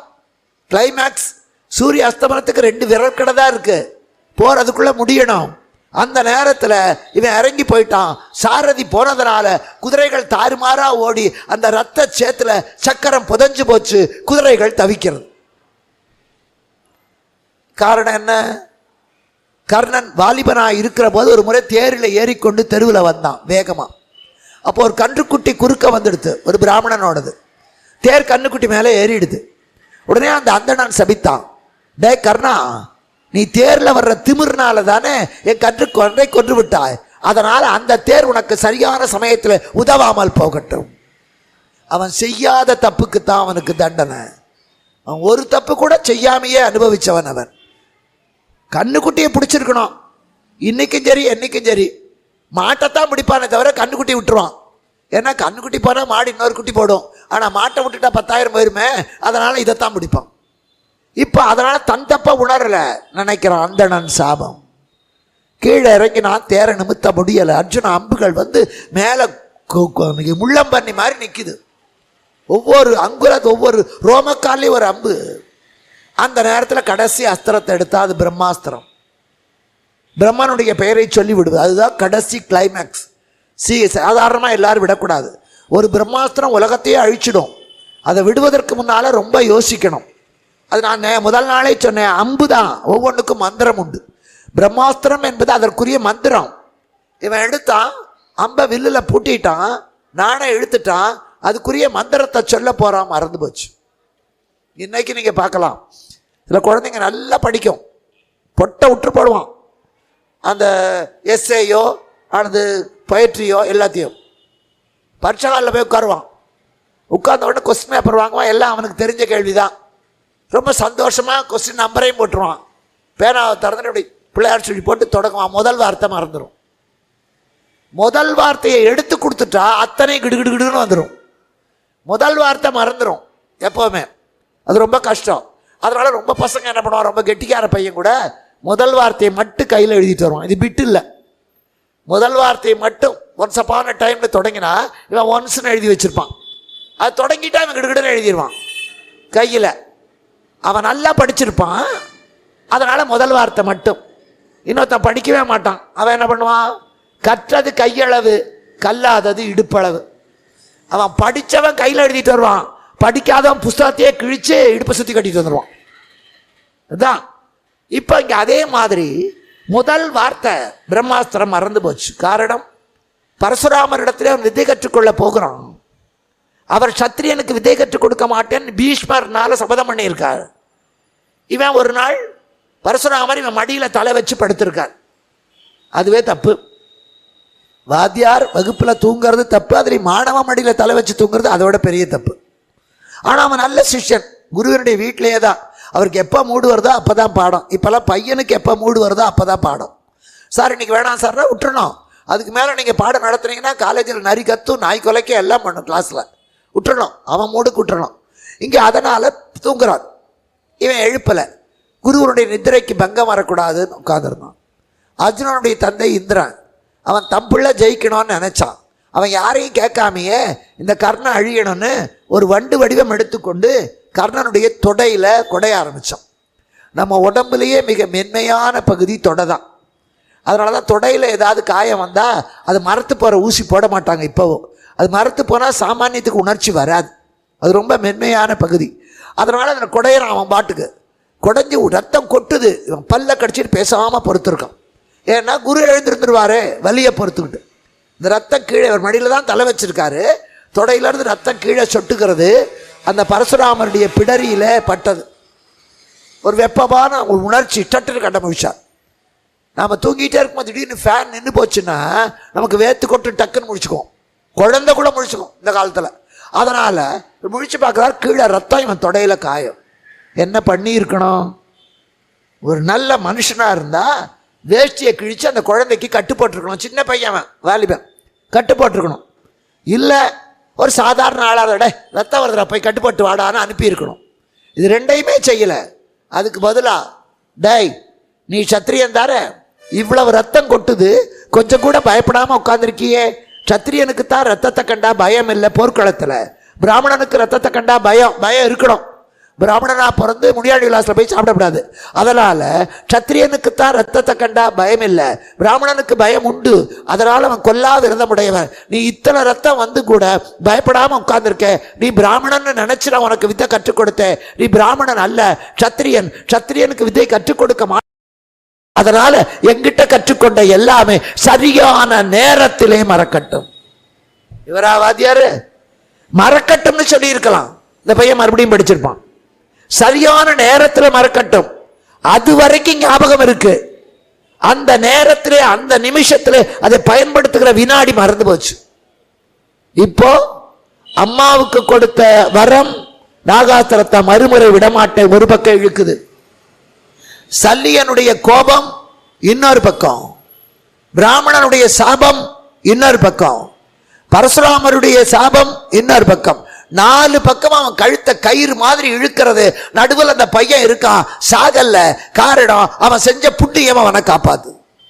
கிளைமேக்ஸ், சூரிய அஸ்தமனத்துக்கு 2 விரற்கடை தான் இருக்கு, போர் அதுக்குள்ளே முடியணும். அந்த நேரத்தில் இவன் இறங்கி போயிட்டான். சாரதி போனதுனால குதிரைகள் தாறுமாறா ஓடி அந்த ரத்த சேத்துல சக்கரம் புதஞ்சு போச்சு, குதிரைகள் தவிக்கிறது. காரணம் என்ன? கர்ணன் வாலிபனாக இருக்கிற போது ஒரு முறை தேரில் ஏறிக்கொண்டு தெருவில் வந்தான் வேகமா. அப்போ ஒரு கன்றுக்குட்டி குறுக்க வந்துடுது, ஒரு பிராமணனோடது. தேர் கண்ணுக்குட்டி மேலே ஏறிடுது. உடனே அந்த அந்தணன் சபித்தான், டே கர்ணா, நீ தேரில் வர்ற திமிர்னால தானே என் கன்றை கொன்று விட்டாய், அதனால் அந்த தேர் உனக்கு சரியான சமயத்தில் உதவாமல் போகட்டும். அவன் செய்யாத தப்புக்கு தான் அவனுக்கு தண்டனை. அவன் ஒரு தப்பு கூட செய்யாமையே அனுபவிச்சவன். அவன் கண்ணுக்குட்டியை பிடிச்சிருக்கணும், இன்னைக்கும் சரி என்னைக்கும் சரி. மாட்டைத்தான் பிடிப்பானே தவிர கண்ணுக்குட்டி விட்டுருவான். ஏன்னா கண்ணுக்குட்டி போனால் மாடு இன்னொரு குட்டி போடும், ஆனால் மாட்டை விட்டுட்டா 10,000 போயிருமே, அதனால் இதைத்தான் பிடிப்பான். இப்போ அதனால் தன் தப்ப உணரலை நினைக்கிறான். அந்தணன் சாபம். கீழே இறங்கி நான் தேரை நிமித்த முடியலை. அர்ஜுன அம்புகள் வந்து மேலே முள்ளம்பண்ணி மாதிரி நிற்குது. ஒவ்வொரு அங்குல ஒவ்வொரு ரோமக்காலையும் ஒரு அம்பு. அந்த நேரத்தில் கடைசி அஸ்திரத்தை எடுத்தால் அது பிரம்மாஸ்திரம். பிரம்மனுடைய பெயரை சொல்லி விடுவது, அதுதான் கடைசி கிளைமேக்ஸ். சாதாரணமாக எல்லாரும் விடக்கூடாது. ஒரு பிரம்மாஸ்திரம் உலகத்தையே அழிச்சிடும். அதை விடுவதற்கு முன்னால் ரொம்ப யோசிக்கணும். அது நான் முதல் நாளே சொன்னேன், அம்பு தான், ஒவ்வொன்றுக்கும் மந்திரம் உண்டு. பிரம்மாஸ்திரம் என்பது அதற்குரிய மந்திரம். இவன் எடுத்தான், அம்பை வில்லில் பூட்டிட்டான், நானே இழுத்துட்டான், அதுக்குரிய மந்திரத்தை சொல்ல போகிறான், மறந்து போச்சு. இன்னைக்கு நீங்கள் பார்க்கலாம், சில குழந்தைங்க நல்லா படிக்கும், பொட்டை விட்டு போடுவான் அந்த எஸ்ஏயோ அல்லது பொயட்ரியோ எல்லாத்தையும். பரீட்சை காலில் போய் உட்காருவான், உட்கார்ந்த உடனே கொஸ்டின் பேப்பர் வாங்குவான், எல்லாம் அவனுக்கு தெரிஞ்ச கேள்வி தான். ரொம்ப சந்தோஷமாக கொஸ்டின் நம்பரையும் போட்டுருவான். பேனாவை திறந்து இப்படி பிள்ளையார் சொல்லி போட்டு தொடங்குவான். முதல் வார்த்தை மறந்துடும். முதல் வார்த்தையை எடுத்து கொடுத்துட்டா அத்தனை கிடுகிடுகிடுன்னு வந்துடும். முதல் வார்த்தை மறந்துடும் எப்போவுமே. அது ரொம்ப கஷ்டம். அதனால் ரொம்ப பசங்க என்ன பண்ணுவான், ரொம்ப கெட்டிக்கார பையன் கூட முதல் வார்த்தையை மட்டும் கையில் எழுதிட்டு வருவான். இது பிட்டு இல்லை, முதல் வார்த்தையை மட்டும் ஒன்ஸ் அப்பான டைம்ல தொடங்கினா இவன் ஒன்ஸ்ன்னு எழுதி வச்சிருப்பான். அது தொடங்கிட்டு அவன் கிடுகிடுன்னு எழுதிடுவான் கையில். அவன் நல்லா படிச்சிருப்பான், அதனால் முதல் வார்த்தை மட்டும். இன்னொருத்தன் படிக்கவே மாட்டான், அவன் என்ன பண்ணுவான்? கற்றது கையளவு, கல்லாதது இடுப்பளவு. அவன் படித்தவன் கையில் எழுதிட்டு வருவான், படிக்காதவன் புஸ்தகத்தையே கிழிச்சு இடுப்பை சுற்றி கட்டிட்டு வந்துடுவான். அதுதான் இப்போ இங்கே அதே மாதிரி முதல் வார்த்தை பிரம்மாஸ்திரம் மறந்து போச்சு. காரணம், பரசுராமர் இடத்துல அவன் வித்தை கற்றுக்கொள்ள போகிறான். அவர் சத்திரியனுக்கு வித்தை கற்றுக் கொடுக்க மாட்டேன்னு பீஷ்மர்னால சபதம் பண்ணியிருக்கார். இவன் ஒரு நாள் பரசுராமர் இவன் மடியில் தலை வச்சு படுத்திருக்கார். அதுவே தப்பு. வாத்தியார் வகுப்பில் தூங்குறது தப்பு, அதில் மாணவ மடியில் தலை வச்சு தூங்குறது அதோட பெரிய தப்பு. ஆனால் அவன் நல்ல சிஷ்யன், குருவனுடைய வீட்டிலேயே தான். அவருக்கு எப்போ மூடு வருதோ அப்போ தான் பாடம். இப்போல்லாம் பையனுக்கு எப்போ மூடு வருதோ அப்போ தான் பாடம். சார் இன்னைக்கு வேணாம் சார்னா விட்டுறணும். அதுக்கு மேலே நீங்கள் பாடம் நடத்துனீங்கன்னா காலேஜில் நரி கத்தும், நாய் கொலைக்க எல்லாம் பண்ணும், கிளாஸில் விட்டுறணும், அவன் மூடுக்கு விட்டுறணும். இங்கே அதனால் தூங்குறான். இவன் எழுப்பலை, குருவனுடைய நித்திரைக்கு பங்கம் வரக்கூடாதுன்னு உட்காந்துருந்தான். அர்ஜுனனுடைய தந்தை இந்திரன், அவன் தம்பிள்ள ஜெயிக்கணும்னு நினச்சான். அவன் யாரையும் கேட்காமையே இந்த கர்ணன் அழியணும்னு ஒரு வண்டு வடிவம் எடுத்துக்கொண்டு கர்ணனுடைய தொடையில் கொடைய ஆரம்பித்தான். நம்ம உடம்புலேயே மிக மென்மையான பகுதி தொடை தான். அதனால தான் தொடையில் ஏதாவது காயம் வந்தால் அது மரத்து போகிற ஊசி போட மாட்டாங்க இப்போவும். அது மரத்து போனால் சாமானியத்துக்கு உணர்ச்சி வராது, அது ரொம்ப மென்மையான பகுதி. அதனால் அதில் கொடையிறான் அவன் பாட்டுக்கு. குடைஞ்சி ரத்தம் கொட்டுது, இவன் பல்ல கடிச்சிட்டு பேசாமல் பொறுத்துருக்கான். ஏன்னா குரு எழுந்திருந்துருவாரு வலியை பொறுத்துக்கிட்டு. இந்த ரத்தம் கீழே ஒரு மடியில் தான் தலை வச்சிருக்காரு, தொடையிலேருந்து ரத்தம் கீழே சொட்டுக்கிறது அந்த பரசுராமருடைய பிடரியில் பட்டது. ஒரு வெப்பமான ஒரு உணர்ச்சி சட்டுன்னு கண்டுபிடிச்சார். நாம் தூங்கிட்டே இருக்கும்போது திடீர்னு ஃபேன் நின்று போச்சுன்னா நமக்கு வேத்து கொட்டு டக்குன்னு முடிச்சுக்குவோம், குழந்தை கூட முடிச்சுக்கும் இந்த காலத்தில். அதனால் முடிச்சு பார்க்குறாரு, கீழே ரத்தம், இவன் தொடையில் காயம். என்ன பண்ணியிருக்கணும்? ஒரு நல்ல மனுஷனாக இருந்தால் வேஷ்டியை கிழித்து அந்த குழந்தைக்கு கட்டு போட்டிருக்கணும். சின்ன பையன் வாலிபன், கட்டு போட்டிருக்கணும். இல்லை ஒரு சாதாரண ஆளாக ரத்தம் வருதுடா போய் கட்டுப்பட்டு வாடான்னு அனுப்பியிருக்கணும். இது ரெண்டையுமே செய்யலை. அதுக்கு பதிலாக, டேய் நீ சத்திரியன் தார, இவ்வளவு ரத்தம் கொட்டுது, கொஞ்சம் கூட பயப்படாமல் உட்காந்துருக்கியே. சத்திரியனுக்கு தான் ரத்தத்தை கண்டா பயம் இல்லை போர்க்களத்தில், பிராமணனுக்கு ரத்தத்தை கண்டா பயம் இருக்கணும். பிராமணனா பிறந்து முடியாடி விலாசில் போய் சாப்பிடக்கூடாது. அதனால் சத்திரியனுக்குத்தான் ரத்தத்தை கண்டா பயம் இல்லை, பிராமணனுக்கு பயம் உண்டு. அதனால் அவன் கொல்லாத விரதமுடையவன். நீ இத்தனை ரத்தம் வந்து கூட பயப்படாமல் உட்கார்ந்துருக்க, நீ பிராமணன் நினைச்சு நான் உனக்கு வித்தை கற்றுக் கொடுத்தேன். நீ பிராமணன் அல்ல, சத்திரியன். சத்திரியனுக்கு வித்தை கற்றுக் கொடுக்க மாட்டேன். அதனால எங்கிட்ட கற்றுக்கொண்ட எல்லாமே சரியான நேரத்திலே மறக்கட்டும். இவரா வாத்தியாரு? மறக்கட்டும்னு சொல்லி இருக்கலாம், இந்த பையன் மறுபடியும் படிச்சிருப்பான். சரியான நேரத்தில் மறக்கட்டும், அது வரைக்கும் ஞாபகம் இருக்கு. அந்த நேரத்திலே அந்த நிமிஷத்திலே அதை பயன்படுத்துகிற வினாடி மறந்து போச்சு. இப்போ அம்மாவுக்கு கொடுத்த வரம் நாகாஸ்திரத்தை மறுமுறை விடமாட்டேன் ஒரு பக்கம் இழுக்குது. சல்லியனுடைய கோபம் இன்னொரு பக்கம், பிராமணனுடைய சாபம் இன்னொரு பக்கம், பரசுராமருடைய சாபம் இன்னொரு பக்கம். 4 பக்கம் அவன் கழுத்த கயிறு மாதிரி இழுக்கிறது. நடுவில் அந்த பையன் இருக்கான், சாகல்ல. காரணம் அவன் செஞ்ச புண்ணியம் அவனை காப்பாத்து.